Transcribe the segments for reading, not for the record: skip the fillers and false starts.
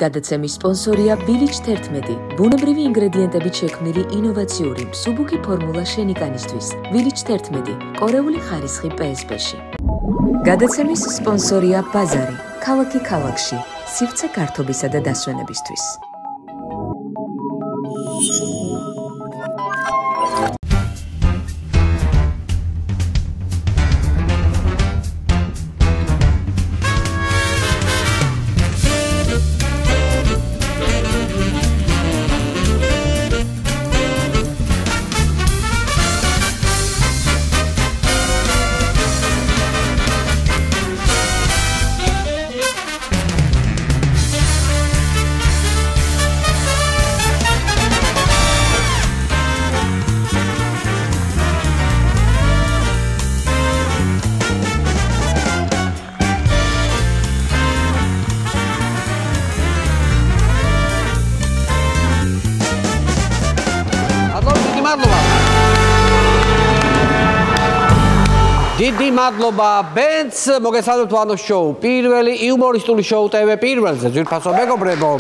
გადაცემის სპონსორია Village 11. ბუნებრივი ინგრედიენტებით შექმნილი ინოვაციური მსუბუქი ფორმულა შენი კანისთვის. Village 11. კორეული ხარისხი PSP-ში. გადაცემის სპონსორია ბაზარი. ქალაქი ქალაქში. სივრცე გართობისა და დასვენებისთვის. დიდი მადლობა ბენც მოგესალმებით ვანოს შოუ პირველი იუმორისტული შოუ TV პირველზე ძვირფასო მეგობრებო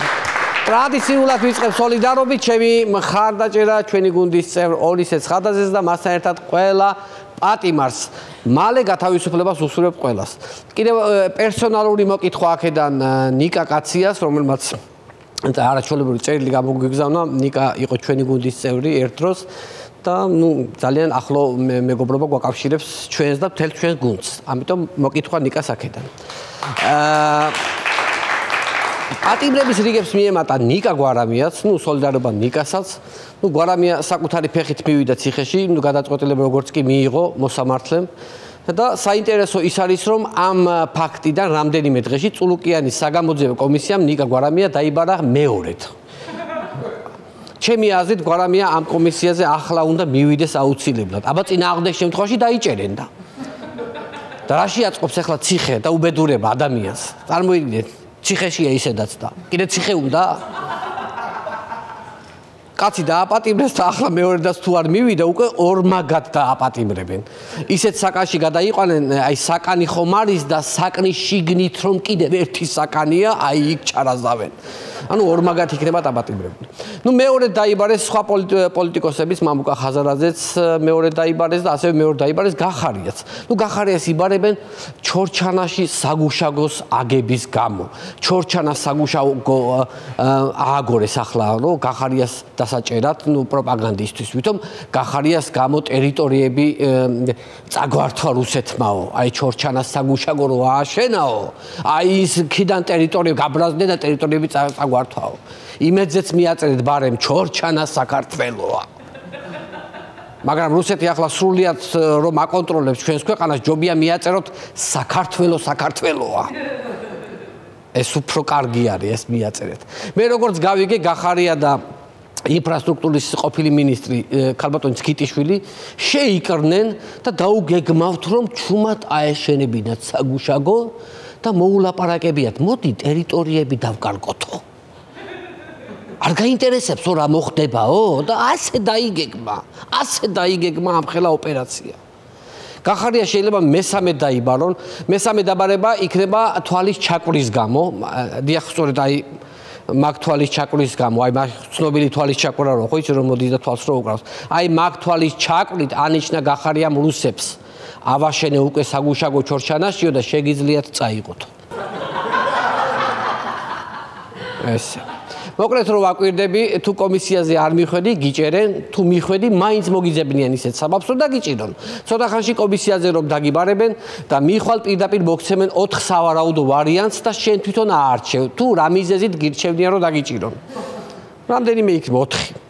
ტრადიციულად ვიწყებ სოლიდარობით ჩემი მხარდაჭერა ჩვენი გუნდის წევრ ოლისე ცხადაძეს და მასთან ერთად ყველა პატიმარს მალე გათავისუფლებას უსურვებ ყველას კიდევ პერსონალური მოკითხვა აქედან ნიკა კაციას რომელმაც არაჩვეულებრივი წერილი გამოგვიგზავნა ნიკა იყო ჩვენი გუნდის წევრი ერთ დროს და ძალიან ახლო მეგობრობა გვაკავშირებს ჩვენს და მთელ ჩვენს გუნდს. ამიტომ მოკითხვა ნიკას აქედან. პატიმრების რიგებს მიემატა ნიკა გვარამიაც, სოლიდარობა ნიკასაც. გვარამია საკუთარი ფეხით მივიდა ციხეში, გადაწყვეტილება როგორც კი მიიღო მოსამართლემ. და საინტერესო ის არის, რომ ამ ფაქტიდან რამდენიმე დღეში წულუკიანის საგამოძიებო კომისიამ ნიკა გვარამია დაიბარა მეორედ. ჩემი აზრით გვარამია ამ კომისიაზე ახლა უნდა მივიდეს აუცილებლად. აბა წინააღმდეგ შემთხვევაში დაიჭერენ და რაში აწყობს ახლა ციხე და უბედურება ადამიანს. წარმოიდგინეთ, ციხეშია ისედაც და კიდე ციხე უნდა კაცი დააპატიმრეს და ახლა მეორედაც თუ არ მივიდა უკვე ორმაგად დააპატიმრებენ. ისეთ საკანში გადაიყვანენ, აი საკანი ხომ არის და საკნის შიგნით რომ კიდევ ერთი საკანია, აი იქ ჩარაზავენ. ანუ ორმაგად იქნება დაპატიმრებული. მეორე დაიბარეს სხვა პოლიტიკოსების მამუკა ხაზარაძეც მეორე დაიბარეს და ასევე მეორე დაიბარეს გახარიაც. გახარიას იბარებენ ჩორჩანაში საგუშაგოს აგების გამო. ჩორჩანას საგუშაგო ააგორეს ახლა, გახარიას დასაჭერად, პროპაგანდისტვის, ვითომ გახარიას გამო ტერიტორიები წაგვართვა რუსეთმაო. აი ჩორჩანას საგუშაგო რო ააშენაო, აი ის ქიდან ტერიტორიები გაბრაზდნენ და ტერიტორიები წაგვართვაო. იმედზეც მიაწერეთ ბარემ ჩორჩანა საქართველოა. მაგრამ რუსეთი ახლა სრულიად რომ აკონტროლებს ჩვენს ქვეყანას, ჯობია მიაწეროთ საქართველოა. ეს უფრო კარგი არის, ეს მიაწერეთ. მე როგორც გავიგე გახარია და ინფრასტრუქტურის ყოფილი მინისტრი ქალბატონი ცქიტიშვილი შეიკრნენ და დაუგეგმავთ რომ ჩუმად აეშენებინათ საგუშაგო და მოულაპარაკებიათ მოდი ტერიტორიები დავკარგოთო. არ გაინტერესებს რა მოხდებაო და ასე დაიგეგმა ამ ხელა ოპერაცია. გახარია შეიძლება მესამე დაიბარონ, მესამე დაბარება იქნება თვალის ჩაკვრის გამო, დიახ სწორედ აი მაგ თვალის ჩაკვრის გამო, აი მაგ ცნობილი თვალის ჩაკვრა რო ხო იცი რომ მოდის და თვალს რო უკრავს. აი მაგ თვალის ჩაკვრით ანიშნა გახარიამ რუსებს. ავაშენე უკვე საგუშაგო ჩორჩანაშიო და შეგიძლიათ წაიღოთ. ესე. მოკლედ რომ ვაკვირდები, თუ კომისიაზე არ მიხვედი, გიჭერენ, თუ მიხვედი, მაინც მოგიძებნიან ისეთ საბაბს რომ დაგიჭირონ. ცოტა ხანში კომისიაზე რომ დაგიბარებენ და მიხვალ პირდაპირ მოგცემენ 4 სავარაუდო ვარიანტს და შენ თვითონ აარჩევ, თუ რა მიზეზით გირჩევნიან რომ დაგიჭირონ. რამდენიმე იქნება 4.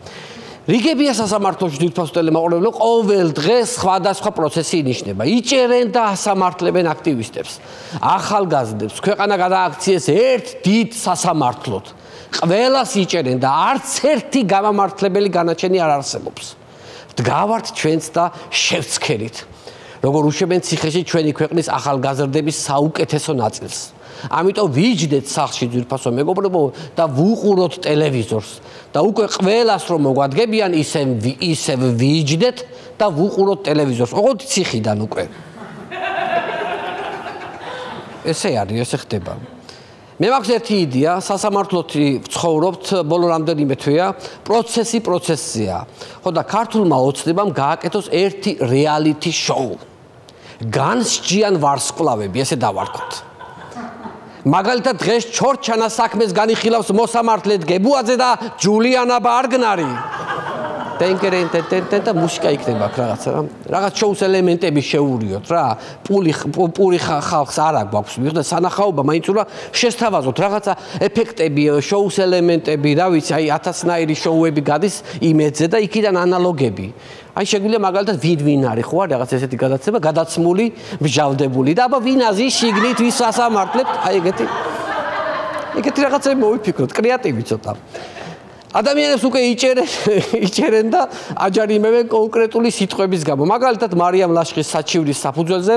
რიგებია სასამართლოში თვითონ ტელემაყურებელო ყოველ დღეს სხვადასხვა პროცესი ინიშნება. იჭერენ და ასამართლებენ აქტივისტებს, ახალგაზრდებს, ქვეყანა გადააქციეს ერთ დიდ სასამართლოდ. ყველას იჭერენ და არც ერთი გამამართლებელი განაჩენი არ არსებობს. დგავართ ჩვენც და შევცქერით. როგორ უშვებენ ციხეში ჩვენი ქვეყნის ახალგაზრდების საუკეთესო ნაწილს. ამიტომ ვიჯდეთ სახლში ძვირფასო მეგობრებო და ვუყუროთ ტელევიზორს და უკვე ყველას რომ მოგვადგებიან ისევ ვიჯდეთ და ვუყუროთ ტელევიზორს. ოღონდ ციხიდან უკვე. ესე არის, ესე ხდება. მე მაქვს ერთი იდეა, სასამართლოდ ვცხოვრობთ ბოლო რამდენიმე თვეა, პროცესია. ხო და ქართულმა ოცნებამ გააკეთოს ერთი რეალიტი შოუ. განსჯიან ვარსკვლავები, ესე დავარქვათ. მაგალითად დღეს ჩორჩანას საქმეს განიხილავს მოსამართლე გებუაძე და ჯულიანა ბარგნარი. და მუსიკა იქნება აქ რაღაცა რა. რაღაც შოუს ელემენტები შეურიოთ რა. პური ხალხს არ აქვს. მიხდა სანახაობა, მაინც უნდა შესთავაზოთ რაღაცა ეფექტები, შოუს ელემენტები, რა ვიცი, აი 1000-ნაირი შოუები გადის იმედზე და იქიდან ანალოგები. აი შეგვიძლია მაგალითად ვინ არის ხო რაღაც ესეთი გადაცემა, გადაცმული, მსჯავრდებული და აბა ვინ აზის შიგნით ვის სასამართლებთ, აი ეგეთი რაღაცები მოვიფიქროთ, კრეატივი ცოტა. ადამიანებს უკვე იჭერენ და აჯარიმებენ კონკრეტული სიტყვების გამო. მაგალითად მარიამ ლაშხის საჩივრის საფუძველზე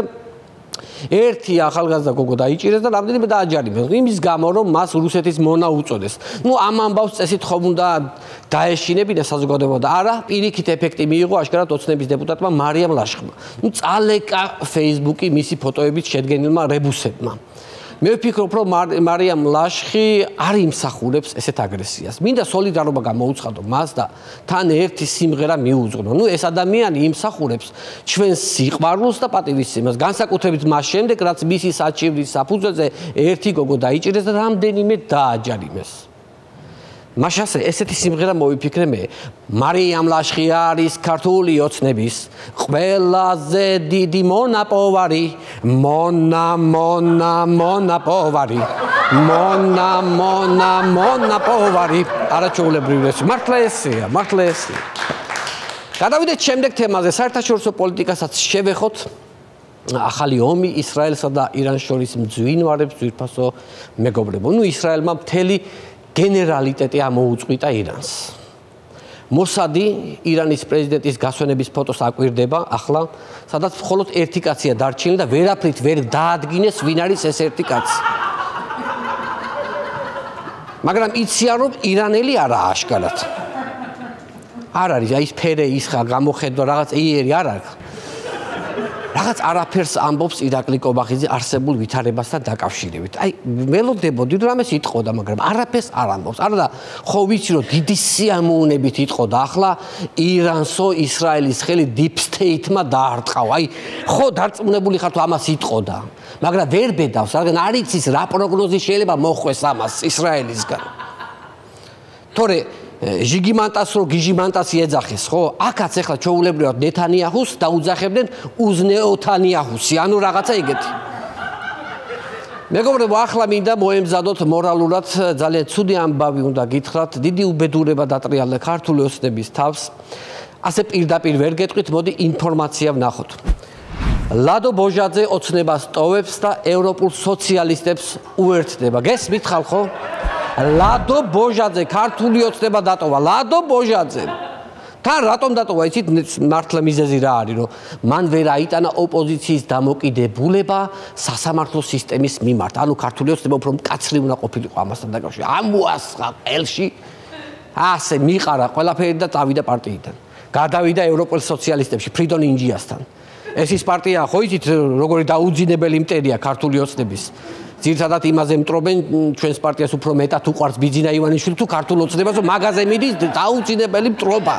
ერთი ახალგაზრდა გოგო დაიჭირეს და რამდენიმე დააჯარიმეს. იმის გამო რომ მას რუსეთის მონა უწოდეს. ამ ამბავს წესით ხომ უნდა დაეშინებინა საზოგადოება და არა, პირიქით ეფექტი მიიღო აშკარად ოცნების დეპუტატმა მარიამ ლაშხმა. წალეკა Facebook-ი მისი ფოტოებით შედგენილმა რებუსებმა. მე ვფიქრობ, რომ მარიამ ლაშხი არ იმსახურებს ესეთ აგრესიას. მინდა სოლიდარობა გამოუცხადო მას და თან ერთი სიმღერა მიუძღვნო. ეს ადამიანი იმსახურებს ჩვენს სიყვარულს და პატივისცემას, განსაკუთრებით მას შემდეგ, რაც მისი საჩივრის საფუძველზე ერთი გოგო დაიჭირეს და რამდენიმე დააჯარიმეს. მაშასე ესეთი სიმღერა მოვიფიქრე მე. მარიამ ლაშხი არის ქართული ოცნების ყველაზე დიდი მონაპოვარი. მონაპოვარი. მონაპოვარი. არაჩვეულებრივი ეს. მართლა ესეა. გადავიდეთ შემდეგ თემაზე, საერთაშორისო პოლიტიკასაც შევეხოთ. ახალი ომი ისრაელსა და ირანს შორის მძვინვარებს ძვირფასო მეგობრებო. ისრაელმა მთელი გენერალიტეტი ამოუწყვიტა ირანს. მოსადი ირანის პრეზიდენტის გასვენების ფოტოს აკვირდება ახლა, სადაც მხოლოდ ერთი კაცია დარჩენილი და ვერაფრით ვერ დაადგინეს ვინ არის ეს ერთი კაცი. მაგრამ იციან რომ ირანელი არაა აშკარად. არ არის, აი ეს ფერე ის ხა გამოხედვა რაღაც იერი არ არის. რაღაც არაფერს ამბობს ირაკლი კობახიძე არსებულ ვითარებასთან დაკავშირებით. აი ველოდებოდი რომ ამას იტყოდა, მაგრამ არაფერს არ ამბობს. არა და ხო ვიცი რომ დიდი სიამოვნებით იტყოდა ახლა ირანსო ისრაელის ხელი deep state-მა დაარტყავა. აი ხო დარწმუნებული ხარ თუ ამას იტყოდა, მაგრამ ვერ ბედავს, რადგან არ იცის რა პროგნოზი შეიძლება მოხვეს ამას ისრაელისგან. თორე ჟიგიმანტას რო გიჟიმანტასი ეძახეს, ხო? აქაც ახლა ჩაულებრივად ნეთანიაჰუს დაუძახებდნენ უზნეოთანიაჰუსი, ანუ რაღაცა ეგეთი. მეგობრებო, ახლა მინდა მოემზადოთ მორალურად ძალიან ცუდი ამბავი უნდა გითხრათ, დიდი უბედურება დატრიალდა ქართული ოცნების თავს. ასე პირდაპირ ვერ გეტყვით, მოდი ინფორმაცია ვნახოთ. ლადო ბოჟაძე ოცნებას ტოვებს და ევროპულ სოციალისტებს უერთდება. გესმით ხალხო? ლადო ბოჟაძე ქართული ოცნება დატოვა. ლადო ბოჟაძე. თან რატომ დატოვა? იცით მართლა მიზეზი რა არის, რომ მან ვერ აიტანა ოპოზიციის დამოკიდებულება სასამართლო სისტემის მიმართ. ანუ ქართული ოცნება უფრო მკაცრი უნდა ყოფილიყო ამასთან დაკავშირებით. ამოასხა ყელში. ასე მიყარა ყველაფერი და წავიდა პარტიიდან. გადავიდა ევროპულ სოციალისტებში ფრიდონ ინჯიასთან. ეს ის პარტია ხო იცით როგორი დაუძინებელი მტერია ქართული ოცნების. ძირთადად იმაზე მტრობენ ჩვენს პარტიას უფრო მეტად უყვარს ბიძინა ივანიშვილი თუ ქართულ ოცნებას, რომ მაგაზე მიდის დაუძინებელი მტრობა.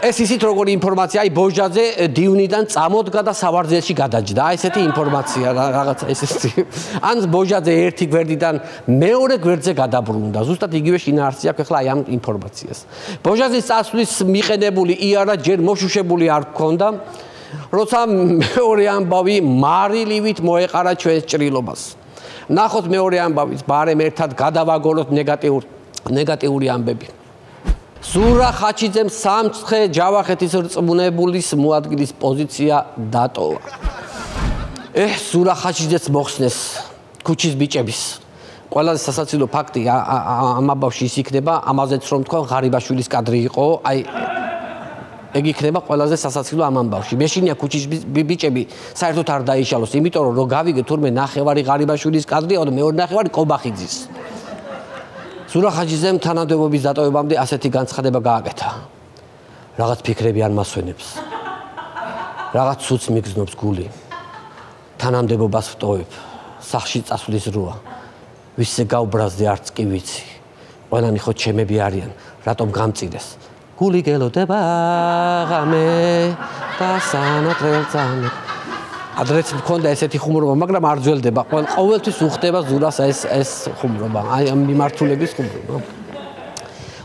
ეს ისიც როგორი ინფორმაცია, აი ბოჟაძე დივნიდან წამოდგა და სავარძელში გადაჯდა. აი ესეთი ინფორმაცია რაღაცა ესეთი. ან ბოჟაძე ერთი გვერდიდან მეორე გვერდზე გადაბრუნდა. ზუსტად იგივე შინაარსი აქვს ახლა აი ამ ინფორმაციას. ბოჟაძის წასვლის მიყენებული იარა ჯერ მოშუშებული არ გქონდა. როცა მეორე ამბავი მარილივით მოეყარა ჩვენს ჭრილობას. ნახოთ მეორე ამბავის, ბარემ ერთად გადავაგონოთ ნეგატიური ამბები. ზურა ხაჩიძემ სამცხე ჯავახეთის რწმუნებულის მოადგილის პოზიცია დატოვა. ზურა ხაჩიძეც მოხსნეს ქუჩის ბიჭების. ყველაზე სასაცილო ფაქტი ამ ამბავში ის იქნება, ამაზეც რომ თქვა ღარიბაშვილის კადრი იყო, აი ეგ იქნება ყველაზე სასაცილო ამ ამბავში. მეშინია ქუჩის ბიჭები საერთოდ არ დაიშალოს, იმიტომ რომ გავიგე თურმე ნახევარი ღარიბაშვილის კადრია და მეორე ნახევარი კობახიძის. ზურა ხაჩიძემ თანამდებობის დატოვებამდე ასეთი განცხადება გააკეთა. რაღაც ფიქრები არ მასვენებს. რაღაც ცუც მიგზნობს გული. თანამდებობას ვტოვებ. სახში წასვლის როა. ვისზე გავბრაზდი არც კი ვიცი. ყველანი ხო ჩემები არიან, რატომ გამწირეს? გული გელოდება ღამე და სანათელწამე. ადრეც მქონდა ესეთი ხუმრობა, მაგრამ არ ძველდება. ყოველთვის უხდება ზურას ეს ხუმრობა, აი ამ მიმართულების ხუმრობა.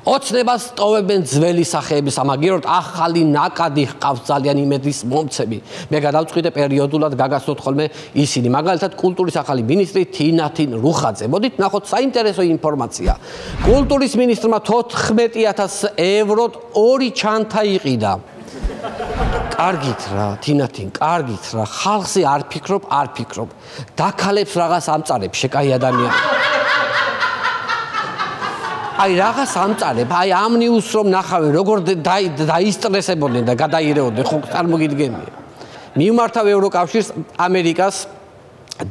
ოცნებას ტოვებენ ძველი სახეების ამაგეროთ ახალი ნაკადი ჰყავს ძალიან იმედის მომცემი. მე გადავწყვიტე პერიოდულად გაგაცნოთ ხოლმე ისინი. მაგალითად კულტურის ახალი მინისტრი თინათინ რუხაძე. მოდით ნახოთ საინტერესო ინფორმაცია. კულტურის მინისტრმა 14,000 ევროთ 2 ჩანთა იყიდა. კარგით რა, თინათინ, კარგით რა. ხალხზე არ ფიქრობ. დაქალებს რაღაც ამწარებს შეკაი ადამიანი. აი რაღაც ამწარებ, აი ამ ნიუს რომ ნახავენ, როგორ დაისტრესებოდნენ და გადაირეოდნენ, ხო წარმოგიდგენია. მიმართავ ევროკავშირს, ამერიკას,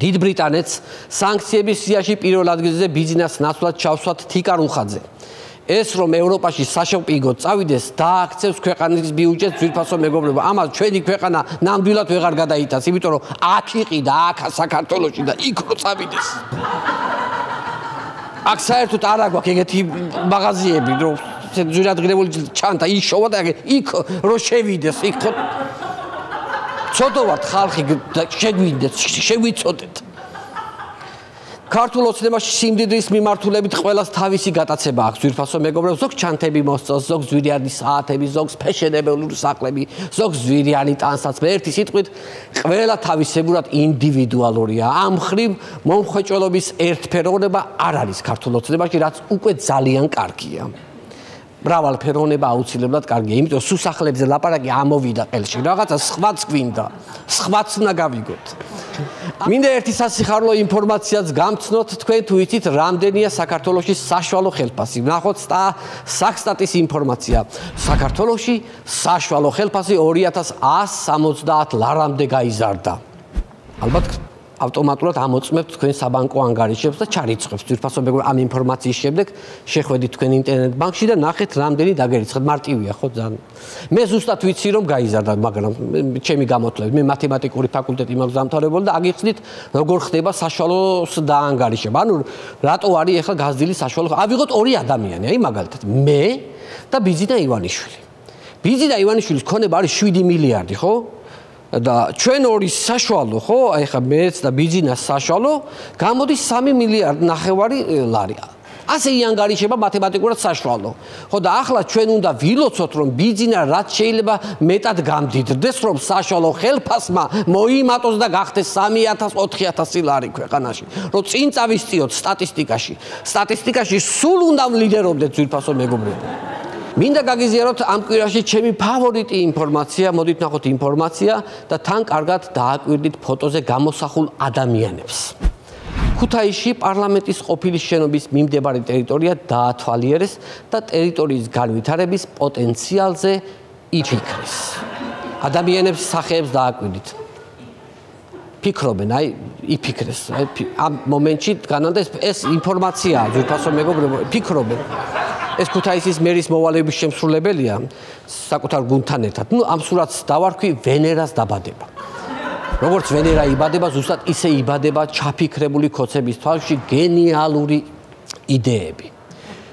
დიდ ბრიტანეთს სანქციების სიაში პირველ ადგილზე ბიზნეს ნაცვლად ჩავსვათ თიკა რუხაძე. ეს რომ ევროპაში საშოპინგოდ წავიდეს, დააქცევს ქვეყნის ბიუჯეტს ძვირფასო მეგობრებო. ამას ჩვენი ქვეყანა ნამდვილად ვეღარ გადაიტანს, იმიტომ რომ აქ იყიდა, აქ საქართველოში და იქ რო წავიდეს. აქ საერთოდ არ აქვს ეგეთი მაღაზიები, რომ ძვირადღირებული ჩანთა იშოვა და იქ რო შევიდეს, იქ ხო ცოდოვართ ხალხი შეგვინდეთ, შევიცოდეთ. ქართულ ოცნებაში სიმდიდრის მიმართულებით ყველას თავისი გატაცება აქვს, ძვირფასო მეგობრებო, ზოგ ჩანთები მოსწონს, ზოგ ზვირიანი საათები, ზოგ ფეშენებელური საკლები, ზოგ ზვირიანი ტანსაცმელი. ერთი სიტყვით, ყველა თავისებურად ინდივიდუალურია. ამ მხრივ მომხვეჭველობის ერთფეროვნება არ არის ქართულ ოცნებაში, რაც უკვე ძალიან კარგია. მრავალფეროვნება აუცილებლად კარგია, იმიტომ სუსახლებზე ლაპარაკი ამოვიდა ყელში. რაღაცა სხვაც გვინდა, სხვაც უნდა გავიგოთ. მინდა ერთი სასიხარულო ინფორმაციაც გამცნოთ, თქვენ თუ იცით, რამდენია საქართველოში საშუალო ხელფასი. ნახოთ საქსტატის ინფორმაცია. საქართველოში საშუალო ხელფასი 2170 ლარამდე გაიზარდა. ალბათ ავტომატურად ამოწმებთ თქვენ საბანკო ანგარიშებს და ჩარიცხებთ ძვირფასო მეგობრებო ამ ინფორმაციის შემდეგ შეხვედით თქვენ ინტერნეტ ბანკში და ნახეთ რამდენი დაგერიცხეთ. მარტივია ხო ძალიან. მე ზუსტად ვიცი რომ გაიზარდა, მაგრამ ჩემი გამოთვლებით მე მათემატიკური ფაკულტეტი მაქვს დამთავრებული და აგიხსნით როგორ ხდება საშუალოს დაანგარიშება. ანუ რატო არის ახლა გაზრდილი საშუალო? ავიღოთ ორი ადამიანი, აი მაგალითად მე და ბიძი და ივანიშვილი. ბიძი და ივანიშვილის ქონება არის 7 მილიარდი, ხო? და ჩვენ ორი საშუალო, ხო? აი ხა მეც და ბიძინას საშუალო გამოდის 3 მილიარდი ნახევარი ლარი. ასე იანგარიშება მათემატიკურად საშუალო. ხო და ახლა ჩვენ უნდა ვილოცოთ რომ ბიძინა რაც შეიძლება მეტად გამდიდრდეს, რომ საშუალო ხელფასმა მოიმატოს და გახდეს 3000-4000 ლარი ქვეყანაში. რომ წინ წავისწიოთ სტატისტიკაში. სტატისტიკაში სულ უნდა ლიდერობდეთ ძვირფასო მეგობრებო. მინდა გაგიზიაროთ ამ კვირაში ჩემი ფავორიტი ინფორმაცია, მოდით ნახოთ ინფორმაცია და თან კარგად დააკვირდით ფოტოზე გამოსახულ ადამიანებს. ქუთაისში პარლამენტის ყოფილი შენობის მიმდებარე ტერიტორია დაათვალიერეს და ტერიტორიის განვითარების პოტენციალზე იფიქრეს. ადამიანებს სახეებს დააკვირდით. ფიქრობენ, აი იფიქრეს, ამ მომენტში განანდა ეს ინფორმაციაა, ძვირფასო მეგობრებო, ფიქრობენ. ეს ქუთაისის მერის მოვალეობის შემსრულებელია საკუთარ გუნდთან ერთად. ნუ ამ სურათს დავარქვი ვენერას დაბადება. როგორც ვენერა იბადება, ზუსტად ისე იბადება ჩაფიქრებული ქოცების თვალში გენიალური იდეები.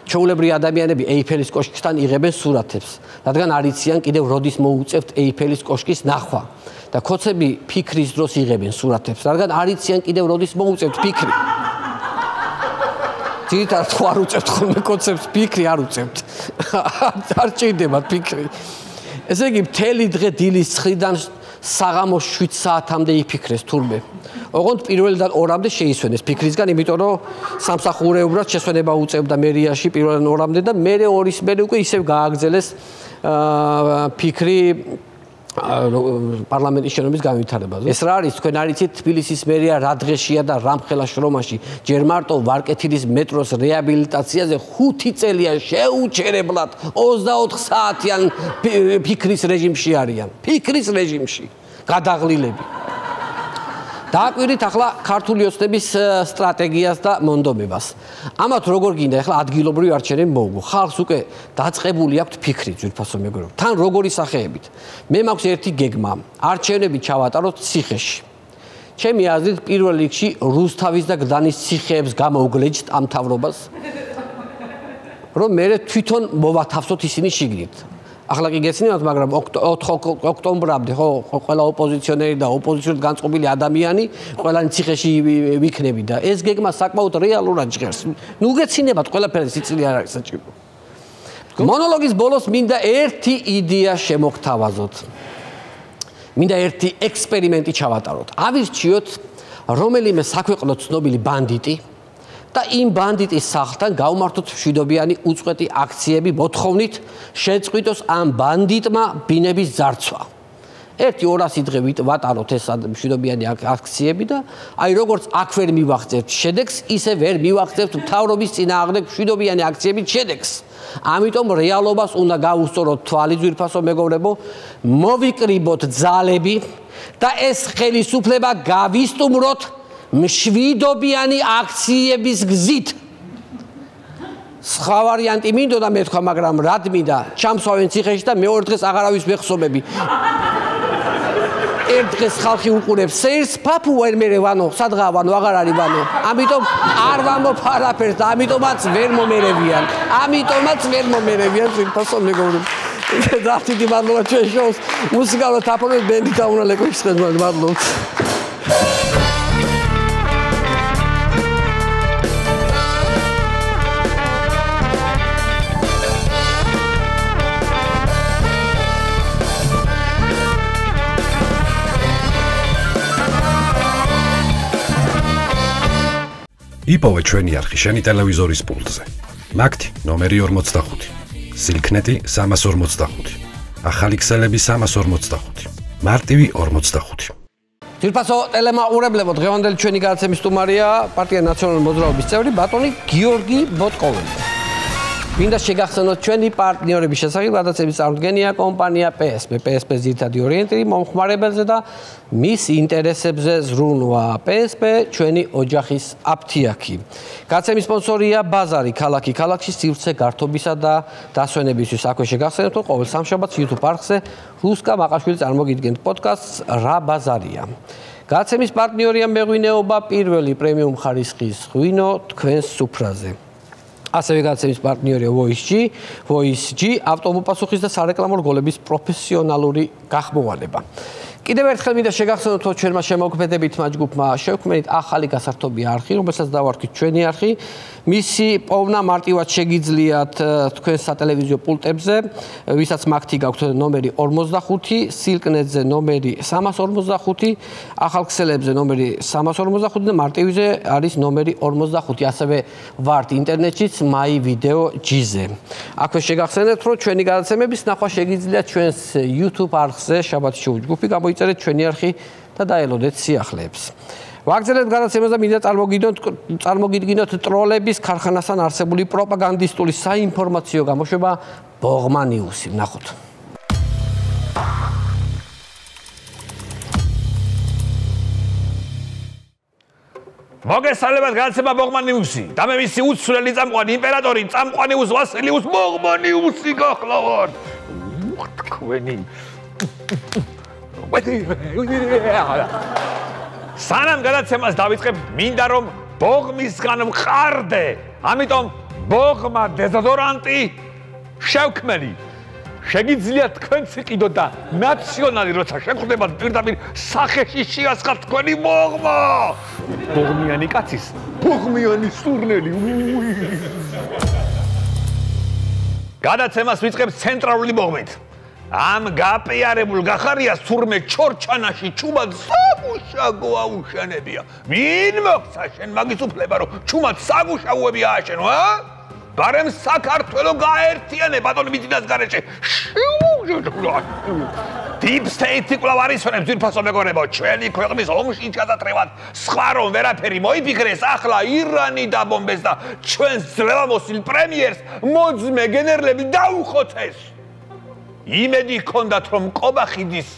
ჩვეულებრივი ადამიანები ეიფელის კოშკისთან იღებენ სურათებს, რადგან არ იციან კიდევ როდის მოუწევთ ეიფელის კოშკის ნახვა. და ქოცები ფიქრის დროს იღებენ სურათებს, რადგან არ იციან კიდევ როდის მოუწევთ ფიქრი. ძირითადად არ უწევთ ხოლმე კოცებს ფიქრი არ უწევთ. არ ჭირდებათ ფიქრი. ესე იგი მთელი დღე დილის 9-დან საღამოს 7 საათამდე იფიქრეს თურმე. ოღონდ პირველიდან 2-მდე შეისვენეს ფიქრისგან, იმიტომ რომ სამსახურეობრივად შესვენება უწევდა მერიაში პირველიდან 2-მდე და მერე 2-ის მერე უკვე ისევ გააგრძელეს ფიქრი პარლამენტის შენობის განვითარებაზე. ეს რა არის? თქვენ არ იცით თბილისის მერია რა დღეშია და რამხელა შრომაში. ჯერ მარტო ვარკეთილის მეტროს რეაბილიტაციაზე 5 წელია შეუჩერებლად 24 საათიან ფიქრის რეჟიმში არიან. ფიქრის რეჟიმში. გადაღლილები. დააკვირდით ახლა ქართული ოცნების სტრატეგიას და მონდომებას. ამათ როგორ გინდა ახლა ადგილობრივი არჩევნები მოუგო. ხალხს უკვე დაწყებული აქვს ფიქრი ძვირფასო მეგობრებო. თან როგორი სახეებით. მე მაქვს ერთი გეგმა. არჩევნები ჩავატაროთ ციხეში. ჩემი აზრით პირველ რიგში რუსთავის და გდანის ციხეებს გამოუგლეჯთ ამ მთავრობას, რომ მე თვითონ მოვათავსოთ ისინი შიგნით. ახლა კი გეცინებათ, მაგრამ 4 ოქტომბრამდე ხო ყველა ოპოზიციონერი და ოპოზიციურად განწყობილი ადამიანი ყველანი ციხეში ვიქნები და ეს გეგმა საკმაოდ რეალურად ჟღერს. ნუ გეცინებათ ყველაფერი სიცილი არ არის საჭირო. მონოლოგის ბოლოს მინდა ერთი იდეა შემოგთავაზოთ. მინდა ერთი ექსპერიმენტი ჩავატაროთ. ავირჩიოთ რომელიმე საქვეყნო ცნობილი ბანდიტი და იმ ბანდიტის სახლთან გავმართოთ მშვიდობიანი უწყვეტი აქციები მოთხოვნით შეწყვიტოს ამ ბანდიტმა ბინების ძარცვა. 1-200 დღე ვატაროთ ეს მშვიდობიანი აქციები და აი როგორც აქ ვერ მივახცევთ შედეგს, ისე ვერ მივახცევთ მთავრობის წინააღმდეგ მშვიდობიანი აქციების შედეგს. ამიტომ რეალობას უნდა გავუსწოროთ თვალი ძვირფასო მეგობრებო, მოვიკრიბოთ ძალები და ეს ხელისუფლება გავისტუმროთ მშვიდობიანი აქციების გზით. სხვა ვარიანტი მინდოდა მეთქვა, მაგრამ რად მინდა ჩამსვავენ ციხეში და მეორე დღეს აღარავის ვეხსობები. ერთ დღეს ხალხი უყურებს სეირს, ფაფუ ვერ მერე ვანო, სადღაა ვანო, აღარ არის ვანო. ამიტომ არ ვამბობ არაფერს და ამიტომაც ვერ მომერევიან. ძვირფასო მეგობრებო. დართიდი მადლობა ჩვენ შოუს მუსიკალურად აფორმებთ ბენდი და უნდა ლეკოშის ხელმძღვანელი მადლობთ. იპოვე ჩვენი არხი შენი ტელევიზორის პულტზე. მაგთი ნომერი 45, სილქნეტი 345, ახალი ქსელები 345, მარტივი 45. ძვირფასო ტელემაყურებლებო, დღევანდელი ჩვენი გადაცემის სტუმარია პარტია ნაციონალური მოძრაობის წევრი ბატონი გიორგი ბოტკოველი. მინდა შეგახსენოთ ჩვენი პარტნიორების შესახებ გადაცემის წარმოდგენია კომპანია PSP. PSP-ს ძირითადი ორიენტირი მომხმარებელზე და მის ინტერესებზე ზრუნვა. PSP ჩვენი ოჯახის აფთიაქი. გადაცემის სპონსორია ბაზარი ქალაქი ქალაქში სივრცე გართობისა და დასვენებისთვის. აქვე შეგახსენებთ, რომ ყოველ სამშაბათს YouTube არხზე რუსკა მაყაშვილი წარმოგიდგენთ პოდკასტს რა ბაზარია. გადაცემის პარტნიორია მეღვინეობა პირველი პრემიუმ ხარისხის ღვინო თქვენს სუფრაზე. ასევე გადაცემის პარტნიორია Voice G ავტომობილსახის და სარეკლამო რგოლების პროფესიონალური გახმოვანება. კიდევ ერთხელ მინდა შეგახსენოთ, რომ ჩვენმა შემოქმედებითმა ჯგუფმა შევქმნით ახალი გასართობი არხი, რომელსაც დავარქვით ჩვენი არხი. მისი პოვნა მარტივად შეგიძლიათ თქვენს სატელევიზიო პულტებზე, ვისაც მაგთი გაქვთ ნომერი 45, სილკნეტზე ნომერი 345, ახალ ქსელებზე ნომერი 345 და მარტივზე არის ნომერი 45. ასევე ვართ ინტერნეტშიც My Video G-ზე. აქვე შეგახსენებთ, რომ ჩვენი გადაცემების ნახვა შეგიძლიათ ჩვენს YouTube არხზე შაბათის შოუს ჯგუფი გამოიწერეთ ჩვენი არხი და დაელოდეთ სიახლეებს. ვაგრძელებთ გადაცემას და მინდა წარმოგიდგინოთ ტროლების ქარხანასთან არსებული პროპაგანდისტული საინფორმაციო გამოშვება ბოღმა ნიუსი. ნახოთ. მოგესალმებით გადაცემა ბოღმა ნიუსი. და მე მისი უცვლელი წამყვანი იმპერატორი წამყვანიუს ვასილიუს ბოღმა ნიუსი გახლავართ. თქვენი სანამ გადაცემას დავიწყებ, მინდა რომ ბოღმისგან ვყარდე. ამიტომ ბოღმა დეზოდორანტი შევქმნი. შეგიძლიათ თქვენც იყიდოთ და ნაციონალი როცა შეხვდებათ პირდაპირ სახეში შეასხათ თქვენი ბოღმა. ბოღმიანი კაცის ბოღმიანი სურნელი. გადაცემას ვიწყებ ცენტრალური ბოღმით. ამ გაპიარებულ გახარიას თურმე ჩორჩანაში ჩუმად საგუშაგო აუშენებია. ვინ მოგცა შენ მაგის უფლება, რომ ჩუმად საგუშაოები ააშენო, ბარემ საქართველო გაერთიანე ბატონი მიწინას გარეშე. Deep State-ი კვლავ არისვენებს ძვირფასო მეგობრებო, ჩვენი ქვეყნის ომში ჩადატრევად სხვა რომ ვერაფერი მოიფიქრეს, ახლა ირანი დაბომბეს და ჩვენს ძლევამოსილ პრემიერს მოძმე გენერლები დაუხოცეს. იმედი ჰქონდათ, რომ ყობახიდის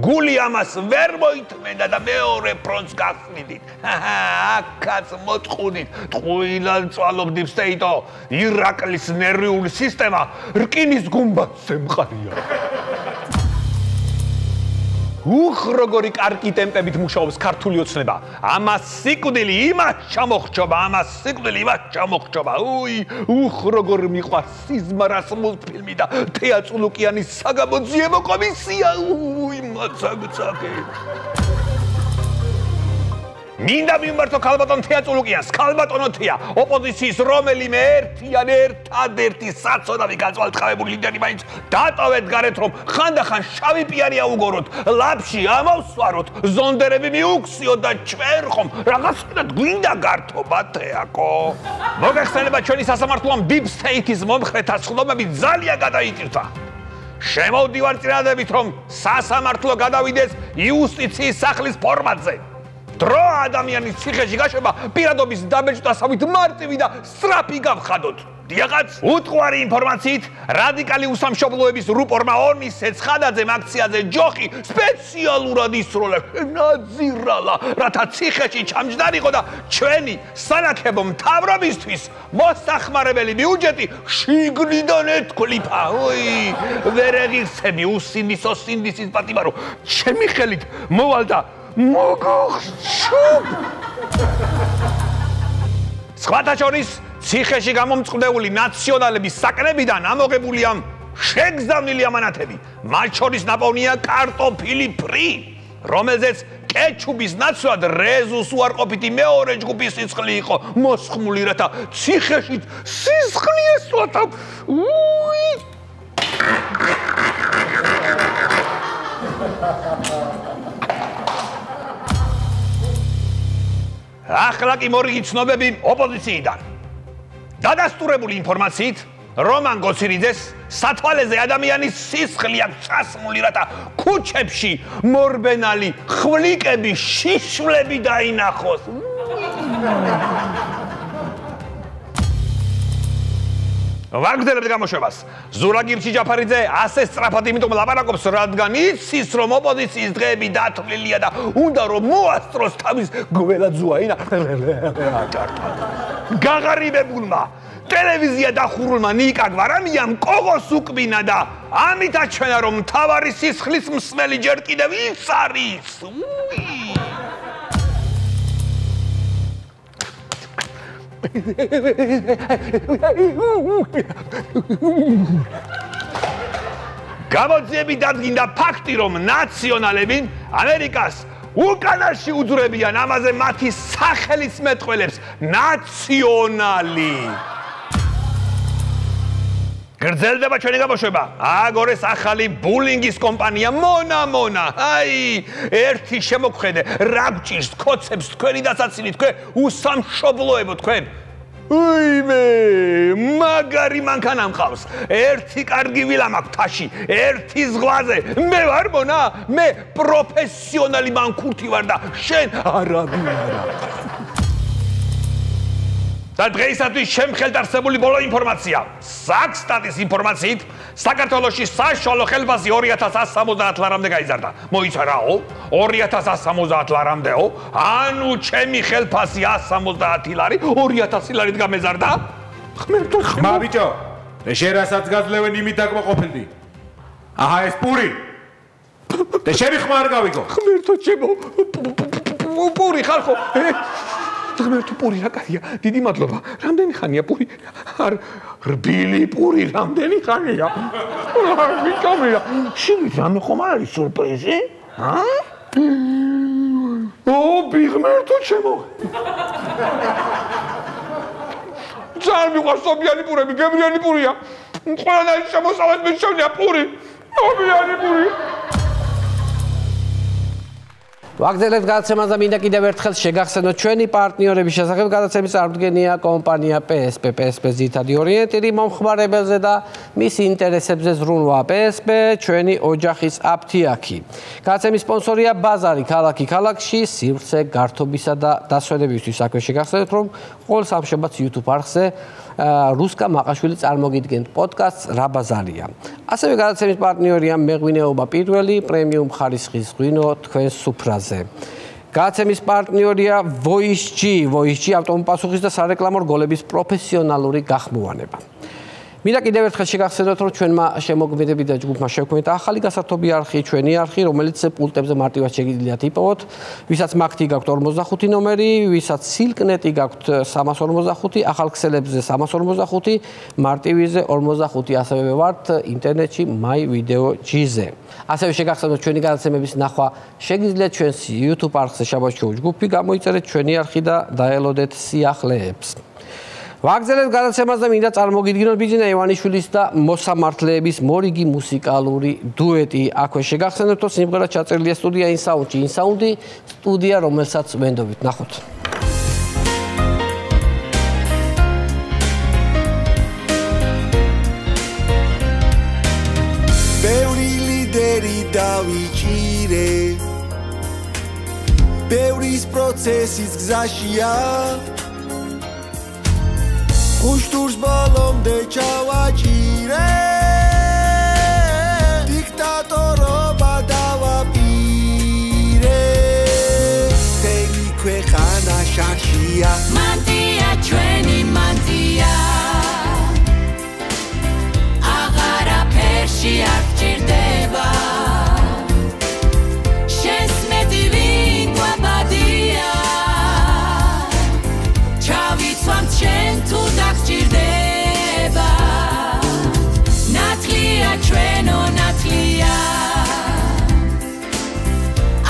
გული ამას ვერ მოითმენდა და მეორე ფრონტს გახსნიდით. აქაც მოწყუნით, ტყუილად წვალობ Deep State-ო, ირაკლის ნერვიული სისტემა რკინის გუმბათზე მყარია. როგორი კარგი ტემპებით მუშაობს ქართული ოცნება. ამას სიკვდილი იმას ჩამოხჭობა. როგორ მიყვარს სიზმარას მულტფილმი და თეატრალუკიანის საგამოძიებო კომისია. მაცაგცაკე. მინდა მიმართო ქალბატონ თეატრალუკიანს, ქალბატონო თეა, ოპოზიციის რომელიმე ერთადერთი საცოდავი გაწვალტყავებული ლიდერი მაინც დატოვეთ გარეთ, რომ ხანდახან შავი პიარი აუგოროთ, ლაფში ამავსვაროთ, ზონდერები მიუქციოთ და ჩვენ ხომ რაღაცნაირად გვინდა გართობა თეაკო. მოგეხსენება ჩვენი სასამართლომ Deep State-ის მომხრეთა სხდომები ძალიან გადაიტირთა. შემოვდივარ წინადადებით, რომ სასამართლო გადავიდეს იუსტიციის სახლის ფორმატზე. დრო ადამიანის ციხეში გაშვება პირადობის დაბეჭდასავით მარტივი და სწრაფი გავხადოთ. დიახაც, უტყვარი ინფორმაციით, რადიკალი უსამშობლოების რუპორმა ორმისე ცხადაძემ აქციაზე ჯოხი სპეციალურად ისროლა, ნაძირალა, რათა ციხეში ჩამჯდარიყო და ჩვენი სანაქებო მთავრობისთვის მოსახმარებელი ბიუჯეტი შიგნიდან ეთქლიფა. ვერ ეღირსები უსინდისო სინდისის პატიმარო, ჩემი ხელით მოვალ და მოგხშუბ. სხვათა შორის ციხეში გამომწყდეული ნაციონალების საკრებიდან ამოღებულია შეგზავნილი ამანათები. მათ შორის ნაპოვნია კარტოფილი ფრი, რომელზეც კეჩუპის ნაცვლად რეზუს უარყოფითი მეორე ჯგუფის სისხლი იყო მოსხმული, რათა ციხეშიც სისხლი ესვათა. ახლა კი მორიგი ცნობები ოპოზიციიდან. დადასტურებული ინფორმაციით, რომან გოცირიძეს სათვალეზე ადამიანის სისხლი აქვს ჩასმული, რათა ქუჩებში მორბენალი ხვლიკები, შიშვლები დაინახოს. ვაგრძელებთ გამოშვებას. ზურაგირჩი ჯაფარიძე ასე სწრაფად იმიტომ ლაპარაკობს, რადგან იცის, რომ ოპოზიციის დღეები დათვლილია და უნდა რომ მოასწროს თავის გველაძუაინა. გაღარიბებულმა ტელევიზია დახურულმა ნიკა გვარამიამ კოგოს უკბინა და ამით აჩვენა, რომ მთავარი სისხლის მსმელი ჯერ კიდევ ის არის. გამოძიები დადგინდა ფაქტი, რომ ნაციონალები ამერიკას უკანაში უძვრებიან ამაზე მათი სახელის მეტყველებს ნაციონალი. გრძელდება ჩვენი გამოშვება. აგორეს ახალი ბულინგის კომპანია მონა. ერთი შემოგხედე, რა გჭირს კოცებს თქვენი დასაცინი, თქვენ უსამშობლოებო თქვენ. მაგარი მანქანა მყავს. ერთი კარგი ვილა მაქვს თაში, ერთი ზღვაზე. მე ვარ მონა, მე პროფესიონალი მანქურთი ვარ და შენ არავინ არა. და დღეისათვის შემხელდარსებული ბოლო ინფორმაცია. საქსტატის ინფორმაციით, საქართველოში საშუალო ხელფასი 2170 ლარამდე გაიზარდა. მოიცა რაო? 2170 ლარამდეო? ანუ ჩემი ხელფასი 170 ლარი 2000 ლარით გამეზარდა? ხმერთო ხმა ბიჭო, შენ რასაც გაძლევენ იმით დაკმაყოფილდი. აჰა ეს პური. და შენი ხმა არ გავიგო. ხმერთო ჩემო. პური ხალხო. ღმერთო პური რა კაია, დიდი მადლობა. რამდენი ხანია პური? არ რბილი პური რამდენი ხანია? ვიკამია. შიგნით რამე ხომ არ არის სურპრიზი? ბიღმერთო ჩემო. ძალიან მიყვარს ობიანი პურები, გემრიანი პურია. ყველანაირი შემოსავლის მიშოვნია პური. ობიანი პური. ვაგრძელებთ გადაცემას და მინდა კიდევ ერთხელ შეგახსენოთ ჩვენი პარტნიორების შესახებ. გადაცემის წარდგენია კომპანია PSP. PSP-ს ძირითადი ორიენტირი მომხმარებელზე და მის ინტერესებზე ზრუნვა. PSP ჩვენი ოჯახის აფთიაქი. გადაცემის სპონსორია ბაზარი ქალაქი ქალაქში, სივრცე, გართობისა და დასვენებისთვის. აქვე შეგახსენოთ, რომ ყოველ სამშაბათს YouTube არხზე რუსკა მაყაშვილი წარმოგიდგენთ პოდკასტს რა ბაზარია. ასევე გადაცემის პარტნიორია მეღვინეობა პირველი პრემიუმ ხარისხის ღვინო თქვენს სუფრაზე. გადაცემის პარტნიორია Voice G. Voice G ავტომობილ პასუხის და სარეკლამო რგოლების პროფესიონალური გახმოვანება. მინდა კიდევ ერთხელ შეგახსენოთ, რომ ჩვენმა შემოქმედებით და ჯგუფმა შევქმნით ახალი გასართობი არხი, ჩვენი არხი, რომელიც პულტებზე მარტივად შეგიძლიათ იპოვოთ, ვისაც მაგთი გაქვთ 45 ნომერი, ვისაც სილკნეტი გაქვთ 345, ახალქსელებზე 345, მარტივიზე 45, ასევე ვართ ინტერნეტში My Video G-ზე. ასევე შეგახსენოთ ჩვენი გადაცემების ნახვა შეგიძლიათ ჩვენს YouTube არხზე შაბათ შოუ ჯგუფი, გამოიწერეთ ჩვენი არხი და დაელოდეთ სიახლეებს. ვაგზელეთ გადაცემას და მინდა წარმოგიდგინოთ ბიძინა ივანიშვილის და მოსამართლეების მორიგი მუსიკალური დუეტი. აქვე შეგახსენებთ, რომ სიმღერა ჩაწერილია სტუდია ინსაუნდში. ინსაუნდი სტუდია, რომელსაც ვენდობით. ნახოთ. ბევრი ლიდერი დავიჭირე, ბევრის პროცესის გზაშია, ხუშტურს ბოლომდე ჩავაჭირე, დიქტატორობა დავაპირე, თელი ქვეყანა შარშია, მანტია ჩვენი მანტია, აღარაფერში არ გჭირდება, შენს მეტი ვინ გვაბადია, ჩავიცვამთ შენ თუ დაგჭირდება, ნათლია ჩვენო ნათლია,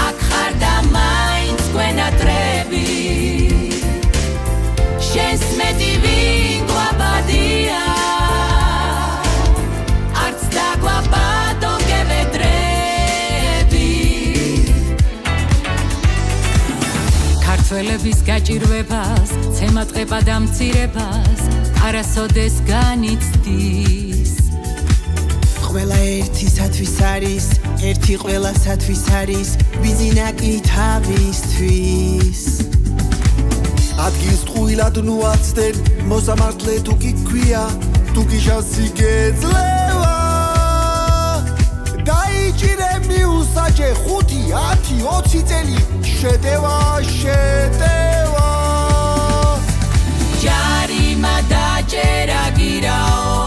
აქ ხარ და მაინც გვენატრები, შენს მეტი ვინ გვაბადია, არც დაგვაბადო გევედრები. ქართველების გაჭირვებას, ცემატყება და მცირებას, არასოდეს განიცდის. ყველა ერთისათვის არის, ერთი ყველასათვის არის, ბიზინა კი თავისთვის. ადგილს ტყუილად ნუაცდენ, მოსამართლე თუ კი ქვია, თუ კი შანსი გეძლევა. დაიჭირე მიუსაჯე 5, 10, 20 წელი, შეტევა, შეტევა. ჯარიმა დაჭერა გირაო,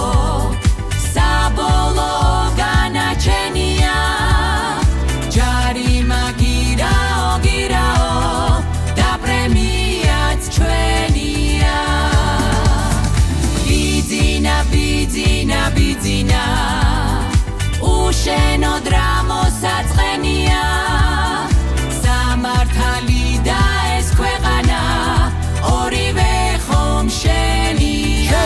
საბოლოო განაჩენია, ჯარიმა გირაო, გირაო, და პრემიაც ჩვენია. ბიძინა, ბიძინა, ბიძინა, უშენო დრამოსაწყენია, სამართალი და ეს ქვეყანა, ორივე ხომ შენია.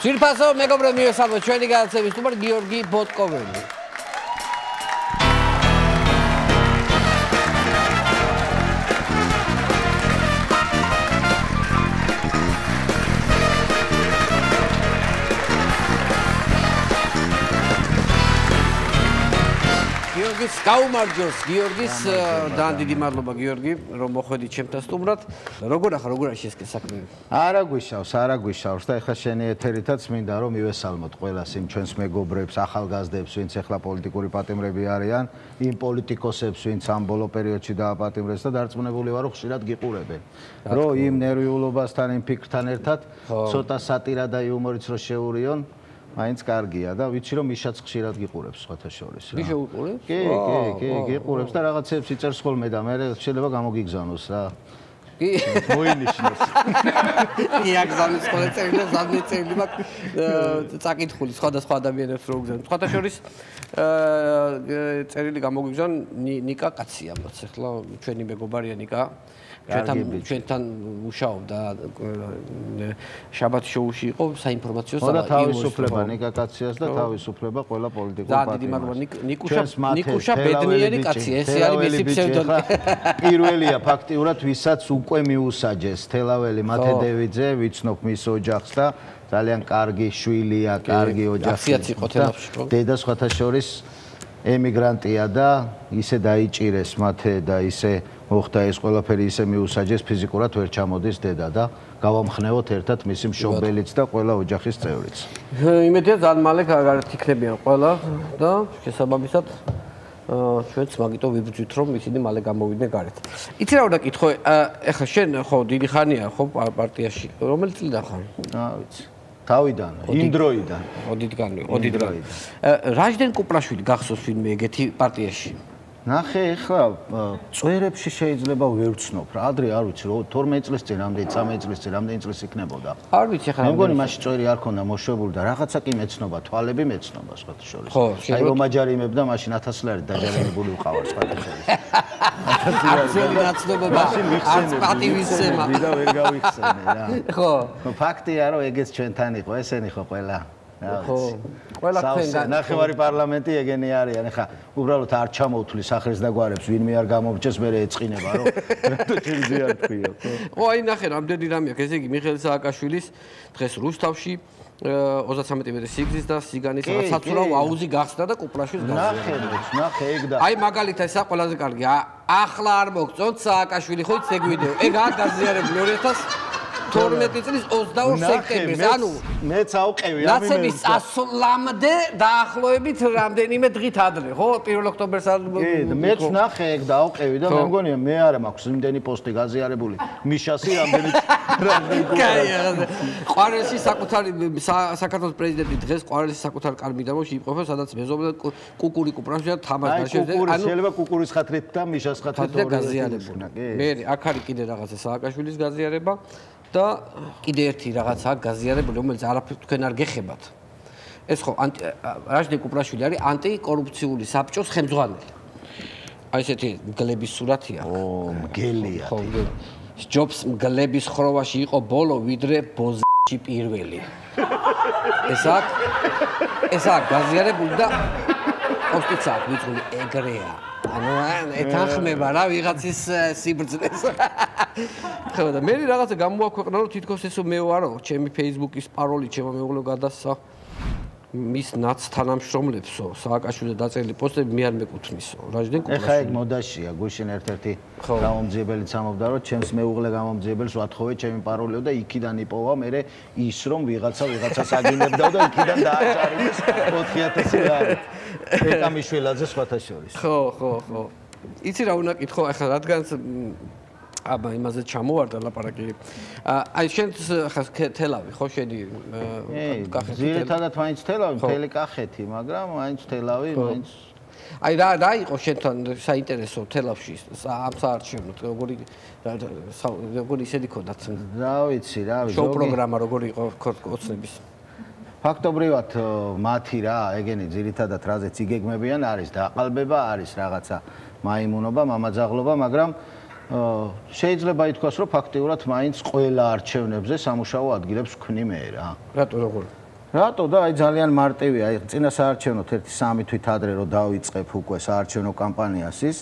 ძირფასო მეგობრებო, მივესალმოთ ჩვენი გადაცემის სტუმარ გიორგი ბოტკოველი. გიორგის გაუმარჯოს, გიორგის ძალიან დიდი მადლობა გიორგი, რომ მოხვედით ჩემთან სტუმრად. როგორ ახლა, როგორ არის ეს საქმე? არა გვიშავს და ეხლა შენი ეთერითაც მინდა რომ მივესალმოთ ყველას იმ ჩვენს მეგობრებს, ახალგაზრდებს, ვინც ეხლა პოლიტიკური პატიმრები არიან, იმ პოლიტიკოსებს, ვინც ამ ბოლო პერიოდში დააპატიმრეს და დარწმუნებული ვარ, რომ ხშირად გიყურებენ. რომ იმ ნერვიულობასთან, იმ ფიქრთან ერთად ცოტა სატირა და იუმორიც რო შეურიონ, მაინც კარგია და ვიცი რომ მიშაც ხშირად გიყურებს სხვათა შორის რა. მიშა უყურებს? კი, გიყურებს და რაღაცებს იწერს ხოლმე და მე შეიძლება გამოგიგზავნოს რა. კი, მოინიშნოს. კი, აგზავნის ხოლმე წერილი, ზამთრის წერილი მაქვს წაკითხული სხვადასხვა ადამიანებს რო გზავნის. სხვათა შორის წერილი გამოგიგზავნ ნიკა კაცია, მოც ახლა ჩვენი მეგობარია ნიკა. ჩვენთან მუშაობდა შაბათ შოუში იყო საინფორმაციო და თავისუფლება ნიკა კაციას და თავისუფლება ყველა პოლიტიკურ პარტიას. დიდი მადლობა ნიკუშა ბედნიერი კაცია, ესე არის მისი ფსევდონიმი. პირველია ფაქტიურად ვისაც უკვე მიუსაჯეს თელაველი მათედევიძე, ვიცნობ მის ოჯახს და ძალიან კარგი შვილია, კარგი ოჯახი. დედა სხვათა შორის ემიგრანტია და ისე დაიჭირეს მათე და ისე მოხდა ეს ყველაფერი ისე მიუსაჯეს ფიზიკურად ვერ ჩამოდის დედა და გავამხნევოთ ერთად მისი მშობელიც და ყველა ოჯახის წევრიც. იმედია ძალიან მალე გარეთ იქნებიან ყველა და შესაბამისად ჩვენც მაგიტო ვიბრძვით რომ ისინი მალე გამოვიდნენ გარეთ. იცი რა უნდა კითხო, ეხლა შენ ხო დიდი ხანია ხო პარტიაში, რომელი წლიდან ხარ? ვიცი. თავიდან, იმ დროიდან. ოდიდან. რაჟდენ კუპრაშვილი გახსოვს ვინმე ეგეთი პარტიაში? ნახე, ეხლა წვერებში შეიძლება ვერ ვცნობ რა, ადრე არ ვიცი, 12 წლის წინ რამდენი, 13 წლის წინ რამდენი წლის იქნებოდა. არ ვიცი ხა. მე მგონი მაშინ წვერი არ ქონდა მოშვებული და რაღაცა კი მეცნობა, თვალები მეცნობა სხვათა შორის. აი რომ აჯარიმებ და მაშინ 1000 ლარი დაჯარიმებული ვყავარ სხვათა შორის. აბსოლუტურად ნაცნობობა. არც პატივისცემა. და ვერ გავიხსენე რა. ხო. ფაქტია რომ ეგეც ჩვენთან იყო, ესენი ხო ყველა. ხო. ყველა თქვენგან ნახევარი პარლამენტი ეგენი არიან. ეხლა უბრალოდ არ ჩამოვთვლი სახეს და გვარებს, ვინმე არ გამომრჩეს, მე ეწყინება რომ რატო ჩემზე არ თქვია, ხო? ო აი ნახე რამდენი რამე აქვს, ესე იგი მიხეილ სააკაშვილის დღეს რუსთავში 33 მეტრი სიგრძის და სიგანის რაღაც საცურაო აუზი გახსნა და კუპრაშვილს გაზრდა. ნახე ეგ და აი მაგალითად ესა ყველაზე კარგია. ახლა არ მოგწონთ სააკაშვილი ხო იცი ეგ ვიდეო. ეგ აგაზიარებული 2012 წლის 22 სექტემბერს, ანუ მეც ავყევი ამ ნაცების წასვლამდე დაახლოებით რამდენიმე დღით ადრე, ხო? 1 ოქტომბერს არ მეც ნახე ეგ და ავყევი და მე მგონია მე არა მაქვს იმდენი პოსტი გაზიარებული. მიშასი რამდენი ყვარელში საკუთარი საქართველოს პრეზიდენტი დღეს ყვარელში საკუთარ კარმიდამოში იყოფა, სადაც მეზობლად კუკური კუპრაშვილი თამაშს შეძლება. ანუ შეიძლება კუკურის ხათრით და მიშას ხათრით გაზიარებული. მე აქ არის კიდე რაღაცა სააკაშვილის გაზიარება. და კიდე ერთი რაღაცა გაზიარებული, რომელიც არაფერ თქვენ არ გეხებათ. ეს ხო რაჟდენ კუპრაშვილი არის ანტიკორუფციული საბჭოს ხელმძღვანელი. აი ესეთი მგლების სურათია. მგელია. ხო, ჯობს მგლების ხროვაში იყო ბოლო, ვიდრე ბოზში პირველი. ესა გაზიარებული და პოსტიც აქვს ვიწული ეგრეა. ანუ ეთანხმება რა ვიღაცის სიბრძნეს. ხო და მე რაღაცა გამოაქვეყნა რომ თითქოს ესო მე ვარო, ჩემი Facebook-ის პაროლი ჩემო მეუღლე გადასცა მის ნაც თანამშრომლებსო, სააკაშვილზე დაწერილი პოსტები მე არ მეკუთვნისო. რაჟდენ კუპრაშვილი. ეხა ეგ მოდაშია, გუშინ ერთ-ერთი გამომძიებელიც ამობდა რომ ჩემს მეუღლე გამომძიებელს ვათხოვე ჩემი პაროლიო და იქიდან იპოვა მე ის რომ ვიღაცას აგინებდა და იქიდან დააჭარბეს 4000 ლარი. ეკამიშვილაძე სხვათა შორის. ხო. იცი რა უნდა კითხო, ეხლა რადგანაც აბა იმაზე ჩამოვარდა ლაპარაკი. აი შენ ხა თელავი ხო შედი კახეთი. ძირითადად მაინც თელავი, მთელი კახეთი, მაგრამ მაინც თელავი, მაინც აი რა იყო შენთან საინტერესო თელავში ამ საარჩევნოდ როგორი ისეთი ქონდათ? რა ვიცი, შოუ პროგრამა როგორი იყო ოცნების? ფაქტობრივად მათი რა, ეგენი ძირითადად რაზეც იგეგმებიან არის დაყალბება, არის რაღაცა მაიმუნობა, მამაძაღლობა, მაგრამ შეიძლება ითქვას, რომ ფაქტიურად მაინც ყველა არჩევნებზე სამუშაო ადგილებს ვქნი მე რა. რატო როგორ? რატო და აი ძალიან მარტივია, აი წინა საარჩევნოთ 1-3 თვით ადრე რომ დავიწყებ უკვე საარჩევნო კამპანიას ის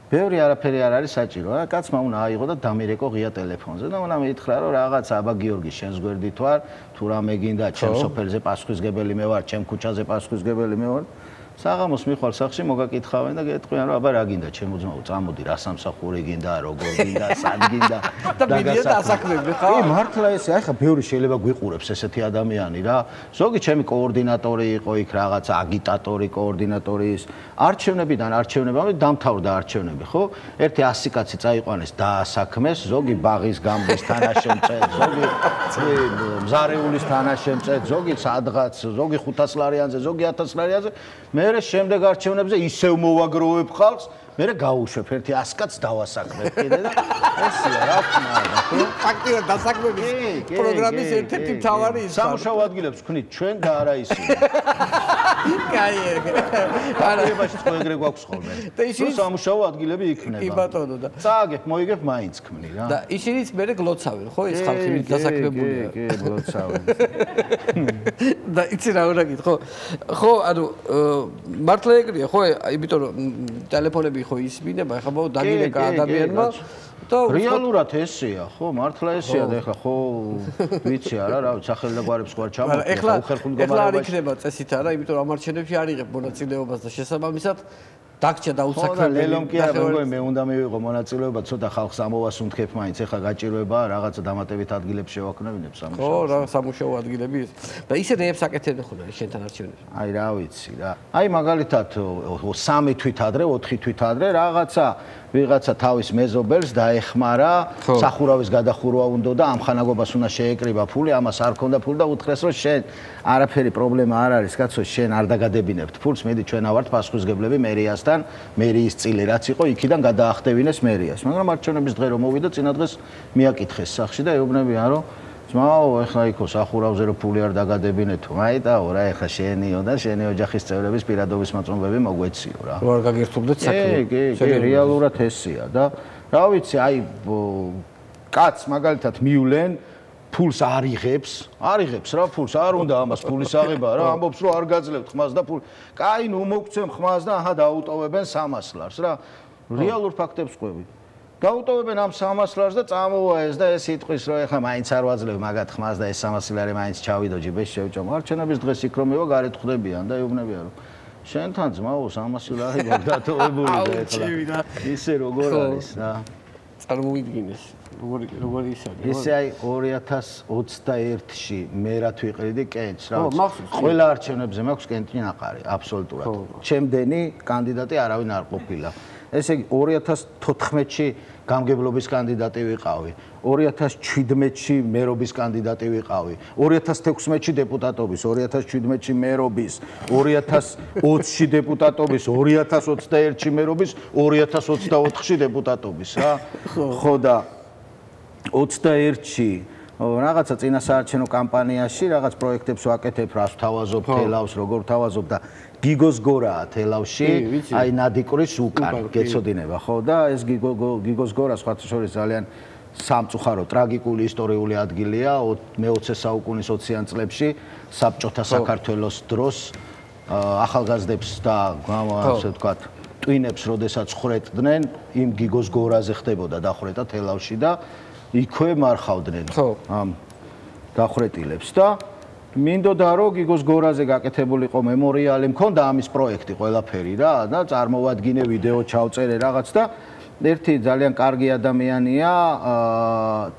ბევრი არაფერი არ არის საჭირო რა, კაცმა უნდა აიღო და დამირეკო ღია ტელეფონზე და უნდა მეითხრა რომ რაღაც აბა გიორგი შენს გვერდით ვარ, თუ რამე გინდა ჩემ სოფელზე პასუხისგებელი მე ვარ, ჩემ ქუჩაზე პასუხისგებელი მე ვარ. საღამოს მიხვალ სახში მოგაკითხავენ და გეტყვიან რომ აბა რა გინდა ჩემო ძმაო წამოდი რა სამსახური გინდა როგორ გინდა სად გინდა და მიდიან და ასაკნები ხა? კი მართლა ესე აი ხა ბევრი შეიძლება გვიყურებს ესეთი ადამიანი რა ზოგი ჩემი კოორდინატორი იყო იქ რაღაცა აგიტატორი კოორდინატორი ის არჩევნებიდან არჩევნებამდე დამთავრდა არჩევნები ხო ერთი 100 კაცი წაიყვანეს დაასაქმეს ზოგი ბაღის გამბის თანაშემწე ზოგი მზარეულის თანაშემწე ზოგი სადღაც ზოგი 500 ლარიანზე ზოგი 1000 ლარიანზე მე შემდეგ არჩევნებზე ისევ მოვაგროვებ ხალხს, მე გავუშვებ ერთი 100 კაცს დავასაქმებ კიდე და ესია რა თქმა უნდა. ფაქტიურად დასაქმების პროგრამის ერთ-ერთი მთავარი ის სამუშაო ადგილებს ვქნით ჩვენ და არა ისინი. კაი. არაებაში ხო ეგრე გვაქვს ხოლმე. და ისინი სამუშაო ადგილები იქნება. კი ბატონო და წააგებ, მოიგებ მაინც ქმნი რა. და ისინიც მე გლოცავენ ხო ეს ხალხი ვინც დასაქმებულია. კი, გლოცავენ. და იცი რა უნდა გითხო? ხო, ანუ მართლა ეგრეა ხო, იმიტომ რომ ტელეფონები ხო ისმინება, ეხლა ბო დაგირეკა ადამიანმა და რეალურად ესეა, ხო, მართლა ესეა და ეხლა ხო ვიცი არა, რა სახელი და გვარებს ყარ ჩამოყვა, ეხლა არ იქნება წესით არა, იმიტომ რომ ამ არჩევნებში არ იღებ მონაწილეობას და შესაბამისად დაგჭა და უსაქმებელი. ლელომ კი არა, მეგონი მე უნდა მივიღო მონაწილეობა, ცოტა ხალხს ამოვასუნთქებ მაინც, ეხლა გაჭირვება რაღაცა დამატებით ადგილებს შევაქნევინებ სამუშაოს. ხო, რა სამუშაო ადგილები ის. და ისე რეებს აკეთებდნენ ხოლმე შენთან არჩევნებში. აი რა ვიცი რა. აი მაგალითად 3 თვით ადრე, 4 თვით ადრე რაღაცა ვიღაცა თავის მეზობელს დაეხმარა, სახურავის გადახურვა უნდა და ამხანაგობას უნდა შეეკრიბა ფული, ამას არ ქონდა ფული და უთხრეს რომ შენ არაფერი პრობლემა არ არის, კაცო, შენ არ დაგადებინებთ ფულს, მედი ჩვენ ავართ პასუხისგებლები მერიასთან, მერიის წილი რაც იყო, იქიდან გადაახტევინეს მერიას. მაგრამ არჩევნების დღე რომ მოვიდა, წინა დღეს მიაკითხეს სახში და ეუბნებიან რომ ძმაო, ეხლა იქო სახურავზე რომ ფული არ დაგადებინეთო. მაიტაო რა, ეხლა შენიო და შენი ოჯახის წევრების პირადობის მოწმობები მოგვეციო რა. რო არ გაგერთობდეთ საქმე. კი, რეალურად ესია და რა ვიცი, აი კაცს მაგალითად მივლენ ფულს არიღებს რა ფულს, არ უნდა ამას ფულის აღება რა, ამბობს რომ არ გაძლევთ ხმას და ფული. კაი, ნუ მოგცემ ხმას და აჰა დაუტოვებენ 300 ლარს რა. რეალურ ფაქტებს ყვევი. დაუტოვებენ ამ 300 ლარს და წამოვა ეს და ეს იტყვის რომ ეხლა მაინც არ ვაძლევ მაგათ ხმას და ეს 300 ლარი მაინც ჩავიდო ჯიბეში შევჭამ. არჩევნების დღეს იქ რომ მივა გარეთ ხვდებიან და ეუბნებიან რომ შენთან ძმაო 300 ლარი გაგდატოვებული და ეხლა ისე როგორ არის რა. წარმოვიდგინეს როგორი ის არის. ესე აი 2021-ში მე რა თვიყრიდი კენჭს რა. ყველა არჩევნებზე მაქვს კენჭი ნაყარი აბსოლუტურად. ჩემდენი კანდიდატი არავინ არ ყოფილა. ესე იგი 2014-ში გამგებლობის კანდიდატი ვიყავი, 2017-ში მერობის კანდიდატი ვიყავი, 2016-ში დეპუტატობის, 2017-ში მერობის, 2020-ში დეპუტატობის, 2021-ში მერობის, 2024-ში დეპუტატობის რა. ხო და 21-ში რაღაცა წინასაარჩევნო კამპანიაში რაღაც პროექტებს ვაკეთებ, რას ვთავაზობ, თელავს, როგორ ვთავაზობ და გიგოს გორაა თელავში, აი ნადიკურის უკან გეცოდინება, ხო და ეს გიგოს გორა სხვათა შორის ძალიან სამწუხარო ტრაგიკული ისტორიული ადგილია მე-20 საუკუნის 20-იან წლებში საბჭოთა საქართველოს დროს ახალგაზრდებს და ასე ვთქვათ ტვინებს როდესაც ხრეტდნენ, იმ გიგოს გორაზე ხდებოდა დახვრეტა თელავში და იქვე მარხავდნენ ამ დახვრეტილებს და მინდოდა რომ გიგოს გორაზე გაკეთებულიყო მემორიალი, მქონდა ამის პროექტი ყველაფერი რა და წარმოვადგინე ვიდეო ჩავწერე რაღაც და ერთი ძალიან კარგი ადამიანია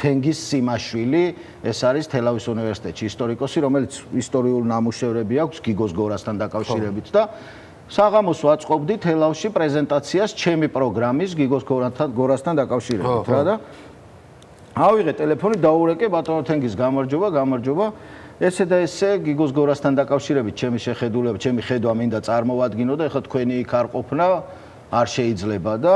თენგიზ სიმაშვილი, ეს არის თელავის უნივერსიტეტში ისტორიკოსი, რომელიც ისტორიულ ნამუშევრები აქვს გიგოს გორასთან დაკავშირებით და საღამოს ვაწყობდი თელავში პრეზენტაციას ჩემი პროგრამის გიგოს გორასთან დაკავშირებით რა და ავიღე ტელეფონი დაურეკე ბატონო თენგიზ გამარჯობა ესე და ესე გიგოს გორასთან დაკავშირებით ჩემი შეხედულება, ჩემი ხედვა მინდა წარმოვადგინო და ეხლა თქვენი იქ არ ყოფნა არ შეიძლება და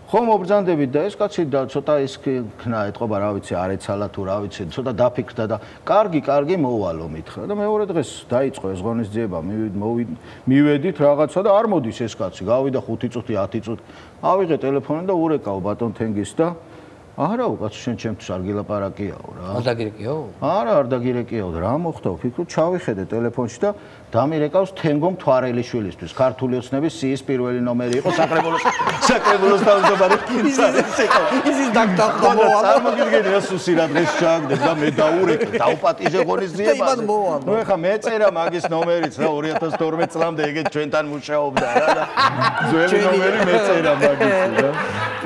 ხო მობრძანდებით და ეს კაცი და ცოტა ის ქნა ეთყობა რა ვიცი არ ეცალა თუ რა ვიცი ცოტა დაფიქრდა და კარგი მოვალო მითხრა და მეორე დღეს დაიწყო ეს ღონისძიება მივედით რაღაცა და არ მოდის ეს კაცი გავიდა 5 წუთი 10 წუთი ავიღე ტელეფონი და ურეკავ ბატონ თენგიზს და არა უკაცო შენ ჩემთვის არ გილაპარაკიაო რა. არ დაგირეკიაო? არა, არ დაგირეკიაო და რა მოხდა? ვფიქრობ, ჩავიხედე ტელეფონში და დამირეკავს თენგო მთვარელიშვილისთვის. ქართული ოცნების სიის პირველი ნომერი იყო საკრებულოს თავმჯდომარე. ის დაგდახმო. წარმოგიდგენი რა სუსი რა დღეს ჩააგდებ და მე დაურეკე, დავპატიჟე ღონისძიებაზე. ნუ ეხა მეწერა მაგის ნომერიც რა 2012 წლამდე ეგეთ ჩვენთან მუშაობდა რა და ძველი ნომერი მეწერა მაგის რა.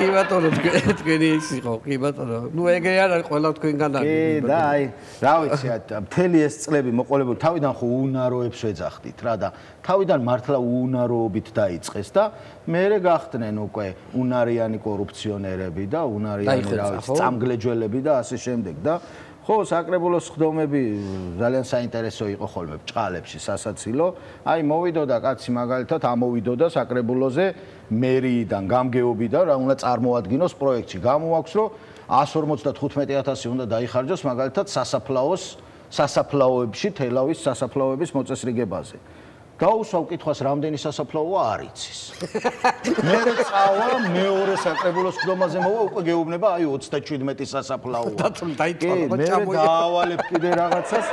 კი ბატონო თქვენი ის იყო კი ბატონო ნუ ეგრე არ არის ყველა თქვენგან არის კი და აი რა ვიცი მთელი ეს წლები მოყოლებული თავიდან ხო უნაროებს ვეძახდით რა და თავიდან მართლა უნაროობით დაიწყეს და მერე გახდნენ უკვე უნარიანი კორუფციონერები და უნარიანი რა ვიცი წამგლეჯველები და ასე შემდეგ და ხო საკრებულოს ხდომები ძალიან საინტერესო იყო ხოლმე ბჭყალებში სასაცილო აი მოვიდოდა კაცი მაგალითად ამოვიდოდა საკრებულოზე მერიიდან გამგეობიდან რა უნდა წარმოადგინოს პროექტში გამოაქვს რომ 155,000 უნდა დაიხარჯოს მაგალითად სასაფლაოებში თელავის სასაფლაოების მოწესრიგებაზე დაუსვავ კითხვას რამდენი სასაფლაოა არ იცის მერე წავა მეორე საკრებულოს ხდომაზე მოვა უკვე გეუბნება აი 37 სასაფლაოა მე დაავალებ კიდე რაღაცას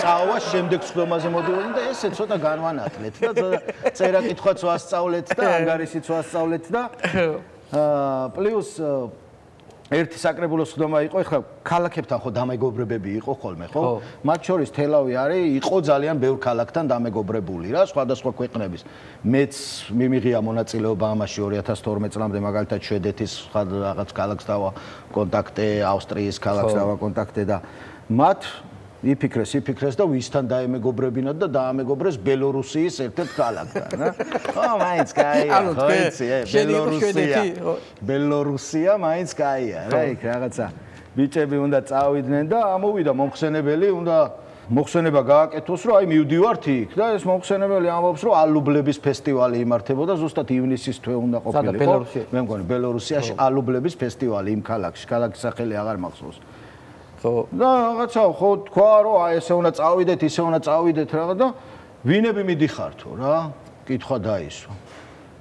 წავა შემდეგ ხდომაზე მოდიოდი და ესე ცოტა განვანათლეთ და წერა კითხვაც ვასწავლეთ და ანგარიშიც ვასწავლეთ და პლუს ერთი საკრებულოს ხდომა იყო, ეხლა ქალაქებთან ხო დამეგობრებები იყო ხოლმე, ხო? მათ შორის თელავი არის, იყო ძალიან ბევრ ქალაქთან დამეგობრებული რა, სხვადასხვა ქვეყნების. მეც მიმიღია მონაწილეობა ამაში 2012 წლამდე მაგალითად შვედეთის რაღაც ქალაქს დავა კონტაქტე, ავსტრიის ქალაქს დავა კონტაქტე და მათ იფიქრეს და ვისთან დაემეგობრებინათ და დაამეგობრეს ბელორუსიის ერთ-ერთ ქალაქთან, რა. ხო, მაინც კაია, ხო იცი, ბელორუსია მაინც კაია, რა, იქ რაღაცა ბიჭები უნდა წავიდნენ და ამოვიდა მომხსენებელი, უნდა მოხსენება გააკეთოს, რომ აი მივდივართ იქ და ეს მომხსენებელი ამბობს, რომ ალუბლების ფესტივალი იმართებოდა ზუსტად ივნისის თვე უნდა ყოფილიყო. მე მგონი ბელორუსიაში ალუბლების ფესტივალი იმ ქალაქში, ქალაქის სახელი აღარ მახსოვს. და რაღაცა ხო თქვა რომ აი ესე უნდა წავიდეთ, ისე უნდა წავიდეთ რაღაც და ვინები მიდიხართო რა, კითხვა დაისვა.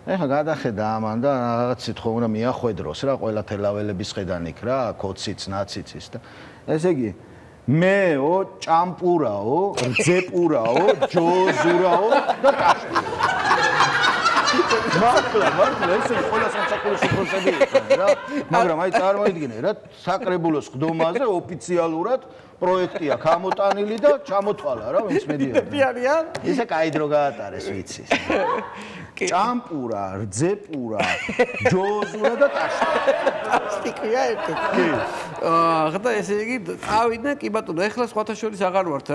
ეხლა გადახედა ამან და რაღაცით ხო უნდა მიახვედროს რა ყველა თელაველების ხედან იქ რა, კოციც, ნაციცის და ესე იგი მეო, ჭამპურაო, რძეპურაო, ჯოზურაო და ტაშპურაო. მართლა ესე ყველა სამსახურის უფროსები იყვნენ რა, მაგრამ აი წარმოიდგინე რა, საკრებულოს ხდომაზე ოფიციალურად პროექტია გამოტანილი და ჩამოთვალა რა ვინც მედია. ისე კაი დრო გაატარეს ვიცის. ჭამპურა, რძეპურა, ჯოზურა და ტაშტიკია ერთი. ხოდა ესე იგი წავიდნენ კი ბატონო, ეხლა სხვათა შორის აღარ ვართ,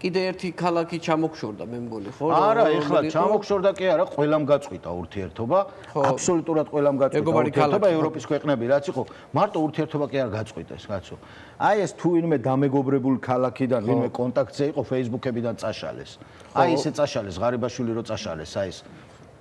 კიდე ერთი ქალაქი ჩამოგშორდა მე მგონი, ხო? არა, ეხლა ჩამოგშორდა კი არა, ყველამ გაწყვიტა ურთიერთობა, აბსოლუტურად ყველამ გაწყვიტა ურთიერთობა, ევროპის ქვეყნები რაც იყო, მარტო ურთიერთობა კი არ გაწყვიტეს, კაცო. აი ეს თუ ვინმე დამეგობრებულ ქალაქიდან ვინმე კონტაქტზე იყო, Facebook-ებიდან წაშალეს. აი ესე წაშალეს, ღარიბაშვილი რო წაშალეს, აი ეს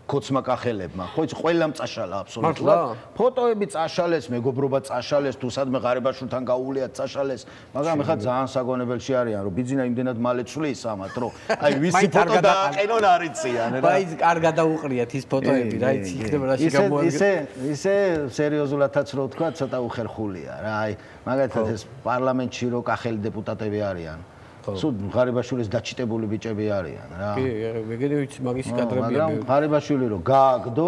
კოცმა კახელებმა, ხო იცი, ყველამ წაშალა აბსოლუტურად. ფოტოები წაშალეს, მეგობრობა წაშალეს, თუ სადმე ღარიბაშვილთან გაუვლიათ წაშალეს, მაგრამ ეხლა ძალიან საგონებელში არიან, რომ ბიძინა იმდენად მალეცვლის ამათ, რომ აი ვისი ფოტო დააყენონ არ იციან რა. აი არ გადაუყრიათ ის ფოტოები, რა იცი, იქნება რაში გამოადგენ. ისე სერიოზულადაც რო თქვა, ცოტა უხერხულია რა. აი მაგალითად ეს პარლამენტში რო კახელი დეპუტატები არიან. სულ ღარიბაშვილის დაჩიტებული ბიჭები არიან რა. კი, მეგონი ვიცი მაგის კადრებია. მაგრამ ღარიბაშვილი რო გააგდო,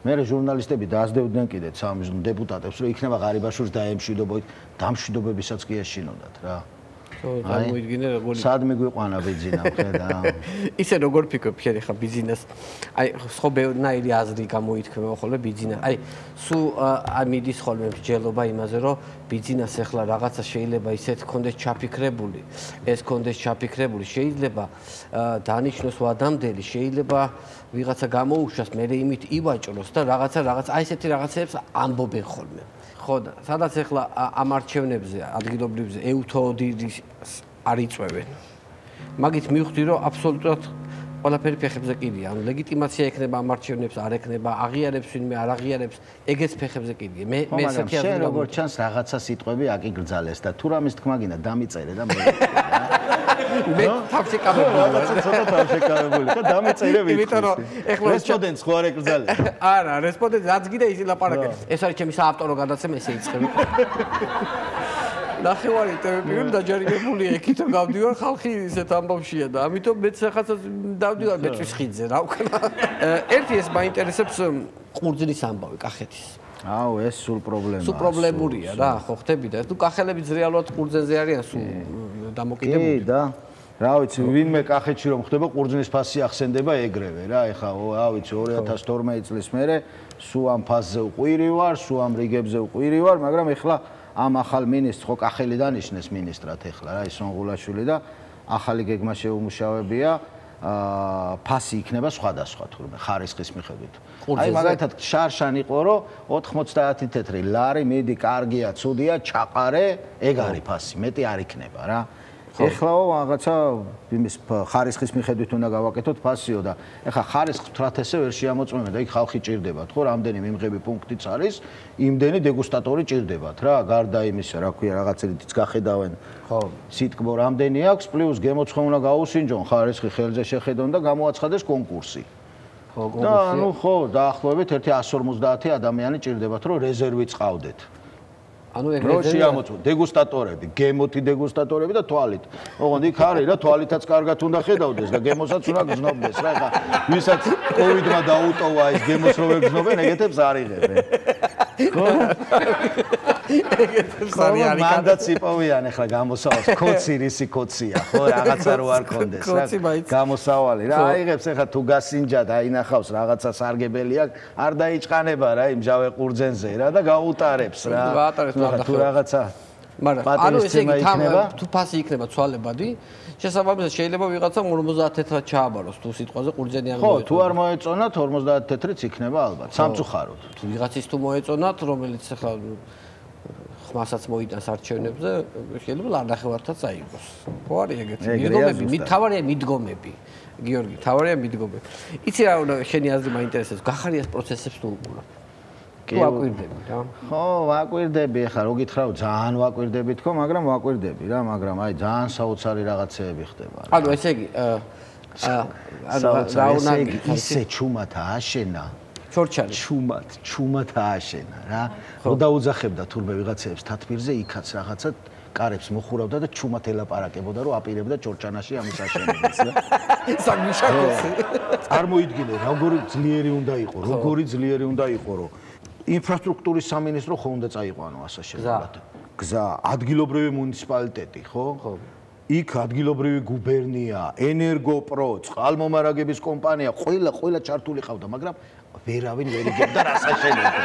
მე ჟურნალისტები დაასდევდნენ კიდეც ამ დეპუტატებს, რომ იქნება ღარიბაშვილს დაემშვიდობოთ, დამშვიდობებისაც კი ეშინოდათ რა. გამოიდგინე როგორი სადმე გვიყვანა ბიძინა ხედა. ისე როგორ ფიქრობ ხე ხა ბიძინას აი ხო ბევრნაირი აზრი გამოითქმება ხოლმე ბიძინა აი სულ მიდის ხოლმე მსჯელობა იმაზე რომ ბიძინას ახლა რაღაცა შეიძლება ისეთ კონდეს ჩაფიქრებული ეს კონდეს ჩაფიქრებული შეიძლება დანიშნოს ვადამდელი შეიძლება ვიღაცა გამოუშვას მე იმით ივაჭროს და რაღაცა აი ესეთი რაღაცებს ამბობენ ხოლმე ხო და სადაც ახლა ამ არჩევნებზე ადგილობრივზე ეუთოდის არ იწვევენ მაგით მივხვდი რომ აბსოლუტურად ყველაფერი ფეხებზე კიდია ანუ ლეგიტიმაცია ექნება ამ არჩევნებს არ ექნება აღიარებს ვინმე არ აღიარებს ეგეც ფეხებზე კიდია მე ესეთი აზრი როგორ ჩანს რაღაცა სიტყვები აკიგრძალეს და თუ რამის თქმა გინდა დამიწერე და მე თავშეკავებული ცოტა თავშეკავებული და დამიწერე ვიქვის იმიტომ რომ ეხლა რესპონდენტს ხო არ ეკრძალე არა რესპონდენტს რაც გინდა ისი ლაპარაკე ეს არის ჩემი საავტორო გადაცემა ესე იწყები ნახევარი ტელევიზიები დაჯარიმებულია იქით რომ გავდივარ ხალხი ისეთ ამბავშია და ამიტომ მეც ახაც დავდივარ მეწვის ხიდზე რა უკნა ერთი ეს მაინტერესებს ყურძნის ამბავი კახეთის აუ ეს სულ პრობლემაა სულ პრობლემურია რა ხო ხტები და თუ კახელები რეალურად ყურძენზე არიან სულ დამოკიდებული კი და რა ვიცი ვინმე კახეთში რომ ხდება ყურძნის ფასი ახსენდება ეგრევე რა ეხა რა ვიცი 2012 წლის მერე სულ ამ ფასზე უყვირი ვარ სულ ამ რიგებზე უყვირი ვარ მაგრამ ეხლა ამ ახალ მინისტრს ხო კახელი დანიშნეს მინისტრად ეხლა რა ის სონღულაშვილი და ახალი გეგმა შეუმუშავებია ფასი იქნება სხვადასხვა თურმე ხარისხის მიხედვით. აი მაგალითად შარშან იყო რომ 90 თეთრი ლარი მიდი კარგია, ცუდია, ჩაყარე, ეგ არის ფასი, მეტი არ იქნება რა. ეხლაო რაღაცა იმის ხარისხის მიხედვით უნდა გავაკეთოთ ფასიო და ეხლა ხარისხს თრათესე ვერ შეამოწმებენ და იქ ხალხი ჭირდებათ ხო რამდენი მიმღები პუნქტიც არის იმდენი დეგუსტატორი ჭირდებათ რა გარდა იმისა რა ქვია რაღაცებიც გახედავენ ხო სიტკბო რამდენი აქვს პლუს გემოცხო უნდა გაუსინჯონ ხარისხი ხელზე შეხედონ და გამოაცხადეს კონკურსი ხო კონკურსი და ნუ ხო დაახლოებით 150 ადამიანი ჭირდებათ რომ რეზერვი წყავდეთ ანუ ეგრევე შეამოწმო დეგუსტატორები, გემოთი დეგუსტატორები და თვალით. ოღონდ იქ არის რა თვალითაც კარგად უნდა ხედავდეს და გემოსაც უნდა გზნობდეს რა ეხა ვისაც კოვიდმა დაუტოვა ეს გემოს რო ვერ გზნობენ ეგეთებს არ იღებენ. ხო? მანდაც იპოვიან ახლა გამოსავალს კოცი რისი კოცია ხო რაღაცა რო არ კონდეს რა გამოსავალი რა აიღებს ახლა თუ გასინჯა და აინახავს რაღაცა სარგებელი აქვს არ დაიჭყანება რა იმ ჯავე ყურძენზე რა და გაუტარებს რა თუ რაღაცა მაგრამ ანუ ესე იგი თუ ფასი იქნება ცვალებადი შესაბამისად შეიძლება ვიღაცა 50 თეთრად ჩააბაროს თუ სიტყვაზე ყურძენი არ მოეწონათ ხო თუ არ მოეწონათ 50 თეთრიც იქნება ალბათ სამწუხაროდ თუ ვიღაცის თუ მოეწონათ რომელიც ახლა ხმასაც მოიტანს არჩევნებზე შეიძლება ლანდახევართაც აიღოს ხო არის ეგეთი მიდგომები თავარია მიდგომები გიორგი თავარია მიდგომები იცი რა უნდა შენი აზრი მაინტერესებს გახარიას პროცესებს თუ უყურებ თუ აკვირდები რა ხო ვაკვირდები ახლა რო გითხრა ძალიან ვაკვირდები თქო მაგრამ ვაკვირდები რა მაგრამ აი ძალიან საოცარი რაღაცეები ხდება ანუ ესე იგი რა უნდა ისე ჩუმად ააშენა ჩორჩარი ჩუმად ააშენა რა რო დაუძახებდა თურმე ვიღაცეებს თათბირზე იქაც რაღაცა კარებს მოხურავდა და ჩუმად ელაპარაკებოდა რომ აპირებდა ჩორჩანაში ამის აშენებას რა სამიშაკოსი წარმოიდგინე როგორი ძლიერი უნდა იყო რომ ინფრასტრუქტურის სამინისტრო ხო უნდა წაიყვანო ასაშენებლად გზა ადგილობრივი მუნიციპალიტეტი ხო იქ ადგილობრივი გუბერნია ენერგოპრო წყალმომარაგების კომპანია ყველა ჩართული ყავდა მაგრამ ვერავინ ვერ იგებდა რას აშენებდა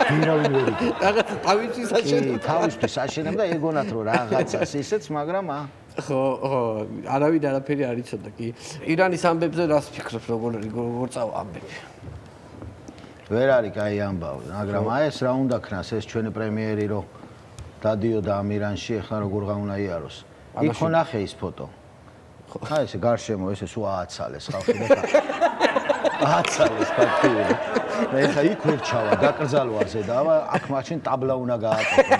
ვერავინ ვერ იგებდა რაღაცა თავისთვის აშენებდა თავისთვის აშენებდა ეგონათ რომ რაღაცას ისეც მაგრამ ხო არავინ არაფერი არ იცოდა კი ირანის ამბებზე რას ფიქრობ როგორ წავა ამბები ვერ არის კაი ამბავი მაგრამ აი ეს რა უნდა ქნას ეს ჩვენი პრემიერი რომ დადიოდა ამ ირანში ახლა როგორ გაუნა იაროს იქ ხო ნახე ის ფოტო აი ეს გარშემო ესე სულ ააცალეს ხალხი ააცალეს ფაქტიურად და ეხა იქ ვერ ჩავა დაკრძალვა ზედავა აქ მაშინ ტაბლა უნდა გააკეთო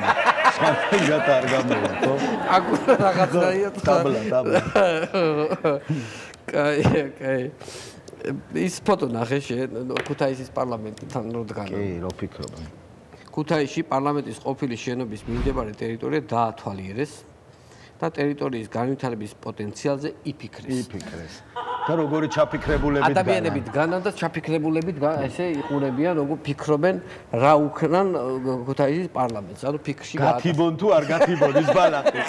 სამფინგად არ გამოვა ხო აქ რაღაცაა ტაბლა კაი ის ფოტო ნახე ქუთაისის პარლამენტთან რო დგანო კი რო ფიქრობ ქუთაისში პარლამენტის ყოფილი შენობის მიმდებარე ტერიტორია დაათვალიერეს და ტერიტორიის განვითარების პოტენციალზე იფიქრეს და როგორი ჩაფიქრებულებით ადამიანები დგანან და ჩაფიქრებულებით ესე იყურებიან როგორ ფიქრობენ რა უქნან ქუთაისის პარლამენტს ანუ ფიქრში გათიბონ თუ არ გათიბონ ის ბალახი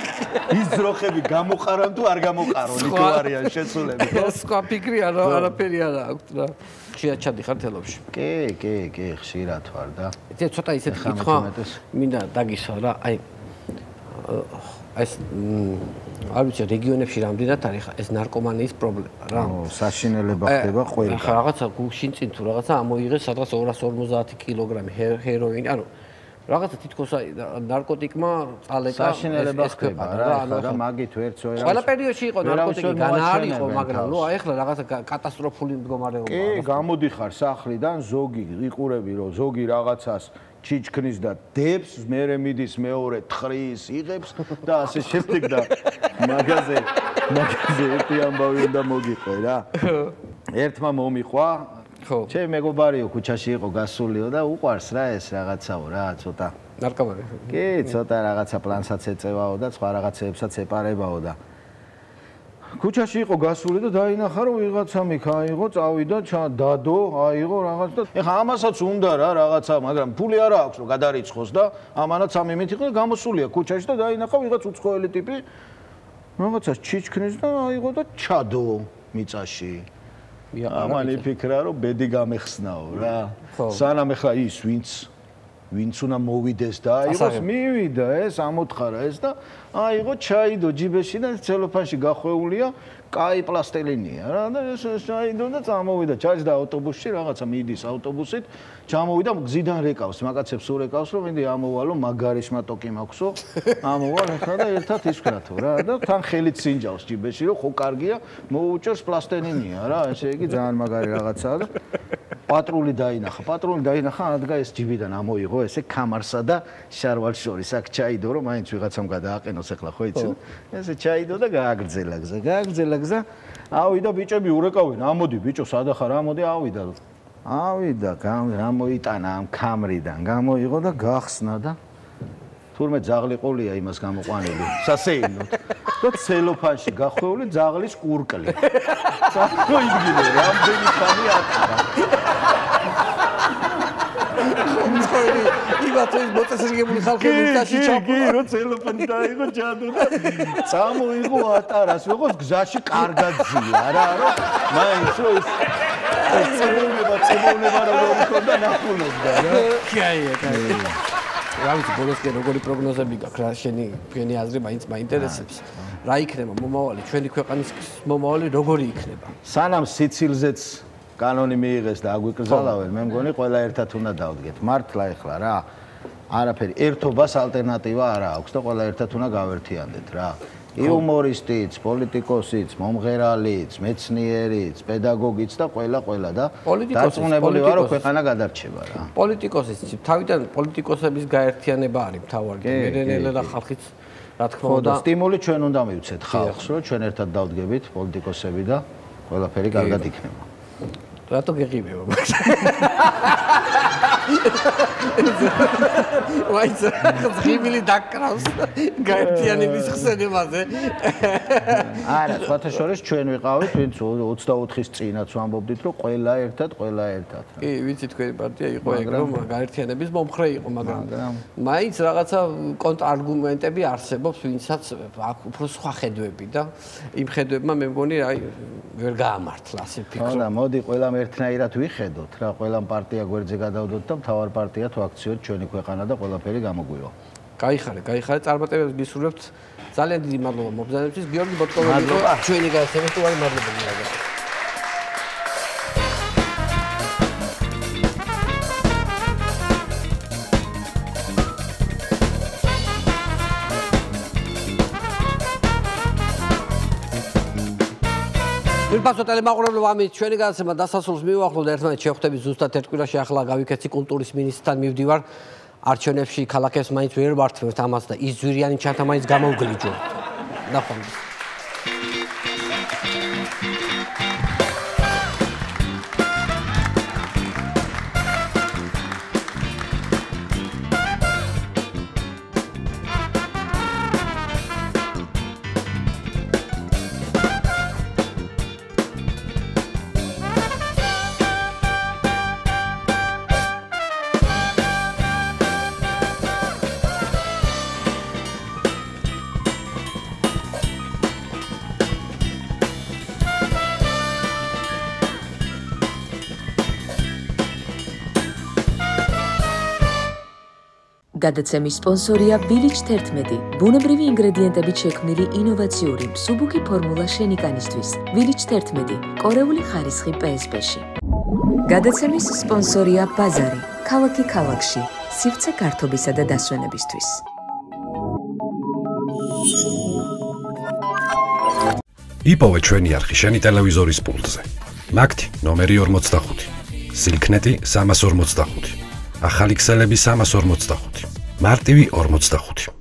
ის ძროხები გამოყარონ თუ არ გამოყარონ იქ არიან შესულები სხვა ფიქრი არაფერი არ აქვს რა ხშირად ჩადიხარ თელავში კი ხშირად ვარ და ცოტა ისეთი კითხვა მინდა დაგისვა რა აი ეს არ ვიცი რეგიონებში რამდენად არის ეს ნარკომანიის პრობლემა რა საშინელება ხდება ყველა ხა რაღაცა გუშინ წინ თუ რაღაცა ამოიღეს სადღაც 250 კილოგრამი ჰეროინი ანუ რაღაცა თითქოს ნარკოტიკმა წალეკა საშინელება ხდება რა მაგით ვერც ვერა ყველა პერიოდში იყო ნარკოტიკი განაარიყო მაგრამ ნუ აი ახლა რაღაცა კატასტროფული მდგომარეობაა კი გამოდიხარ სახლიდან ზოგი იყურები რომ ზოგი რაღაცას ჩიჩქნის და დებს მერე მიდის მეორე თხრის იღებს და ასე შემდეგ და მაგაზე ერთი ამბავი უნდა მოგიყვე რა ერთმა მომიყვა ხო ჩემი მეგობარიო ქუჩაში იყო გასულიო და უყვარს რა ეს რაღაცაო რა ცოტა ნარკომანი კი ცოტა რაღაცა პლანსაც ეწევაო და სხვა რაღაცეებსაც ეპარებაო და ქუჩაში იყო გასული და დაინახა რომ ვიღაცა მიქ აიღო წავიდა დადო აიღო რაღაც და ეხა ამასაც უნდა რა რაღაცა მაგრამ ფული არა აქვს რომ გადარიცხოს და ამანაც ამიმით იყო და გამოსულია ქუჩაში და დაინახა ვიღაც უცხოელი ტიპი რაღაცას ჩიჩქნის და აიღო და ჩადო მიწაში ამან იფიქრა რომ ბედი გამეხსნაო რა სანამ ეხლა ის ვინც უნდა მოვიდეს და აიღოს მივიდა ეს ამოთხარა ეს და აიღო ჩაიდო ჯიბეში და ცელოფანში გახვეულია კაი პლასტელინია რა და ეს ჩაიდო და წამოვიდა ჩაჯდა ავტობუსში რაღაცა მიდის ავტობუსით ჩამოვიდა გზიდან რეკავს მაგაცებს ურეკავს რომ მინდი ამოვალო მაგარი შმატოკი მაქვსო ამოვალ ახლა და ერთად ისკრათო რა და თან ხელით სინჯავს ჯიბეში რომ ხო კარგია მოუჭერს პლასტელინია რა ესე იგი ძალიან მაგარი რაღაცაა და პატრული დაინახა ადგა ეს ჯიბიდან ამოიღო ესე კამარსა და შარვალ შორის აქ ჩაიდო რომ მაინც ვიღაცამ გადააყენოს ახლა ხო იცი ესე ჩაიდო და გააგრძელა გზა ავიდა ბიჭები ურეკავენ ამოდი ბიჭო სადახარ ამოდი ავიდა გამოიტანა ამ კამრიდან გამოიღო და გახსნა და თურმე ძაღლი ყოლია იმას გამოყვანილი სასეინოდ და ცელოფანში გახვეული ძაღლის კურკლი წარმოიდგინე რამდენი ხანი ატყდა იმათოს მოწესრიგებული ხალხი მიწაში ჩაფულა. რო ცელოფანი დაიღო ჯადო და წამოიღო ატარას, როგორც გზაში კარგად ძია რა, რომ მაინც რო წებოვნება როგორ მქონდა ნახულობდა რა. კაია. რა ვიცი, ბოლოსკენ როგორი პროგნოზები გაქვს რა, შენი აზრი მაინც მაინტერესებს. რა იქნება მომავალი, ჩვენი ქვეყნის მომავალი როგორი იქნება? სანამ სიცილზეც კანონი მიიღეს და აგვიკრძალავენ, მე მგონი ყველა ერთად უნდა დავდგეთ. მართლა ეხლა რა, არაფერი ერთობას ალტერნატივა არ აქვს და ყველა ერთად უნდა გავერთიანდეთ რა. იუმორისტიც, პოლიტიკოსიც, მომღერალიც, მეცნიერიც, პედაგოგიც და ყველა და დარწმუნებული ვარ, რომ ქვეყანა გადარჩება რა. პოლიტიკოსიც, თავიდან პოლიტიკოსების გაერთიანება არის მთავარი. მერენელა და ხალხიც რა თქმა უნდა, სტიმული ჩვენ უნდა მივცეთ ხალხს, რომ ჩვენ ერთად დავდგებით პოლიტიკოსები და ყველაფერი კარგად იქნება. რატო გეღიმება მაგას? ვაიც, ღიმილი დაკრავს გაერთიანების ხსენებაზე. არა, სხვათა შორის ჩვენ ვიყავით, ვინც 24-ის წინაც ვამბობდით, რომ ყველა ერთად. კი, ვიცი თქვენი პარტია იყო ეგ, რომ გაერთიანების მომხრე იყო, მაგრამ მაინც რაღაცა კონტრარგუმენტები არსებობს, ვინცაც აქვს უფრო სხვა ხედვები და იმ ხედვებმა მე მგონი, აი, ვერ გაამართლა ასე ფიქრო. და მოდი ყველამ ერთნაირად ვიხედოთ რა, ყველამ პარტია გვერდზე გადავდოთ და მთავარ პარტია თუ აქციოთ ჩვენი ქვეყანა და ყველაფერი გამოგვივა. გაიხარე, წარმატებებს გისურვებთ. ძალიან დიდი მადლობა მობრძანებისთვის. გიორგი ბოტკოველი იყო ჩვენი გაერთიანების უარი მადლობელი რა. ვირფასო ტელემაყურებლებო, ამით ჩვენი გადაცემა დასასრულს მივუახლოვთ. ერთმანეთს შევხვდებით ზუსტად ერთ კვირაში. ახლა გავიქეცი კულტურის მინისტრთან მივდივარ. არჩევნებში ქალაქებს მაინც ვერ ვართმევთ ამას და ის ძვირიანი ჩანთა მაინც გამოვგლიჯო. ნახვამდის. გადაცემის სპონსორია Village 11. ბუნებრივი ინგრედიენტებით შექმნილი ინოვაციური მსუბუქი ფორმულა შენიკანისთვის. Village 11. კორეული ხარისხი PSP-ში. გადაცემის სპონსორია ბაზარი. ქალაქი ქალაქში. სივრცე გართობისა და დასვენებისთვის. იპოვე ჩვენი არხი შენი ტელევიზორის პულტზე. მაგთი ნომერი 45. სილქნეტი 345. ახალი ქსელები 345. მარტივი 45.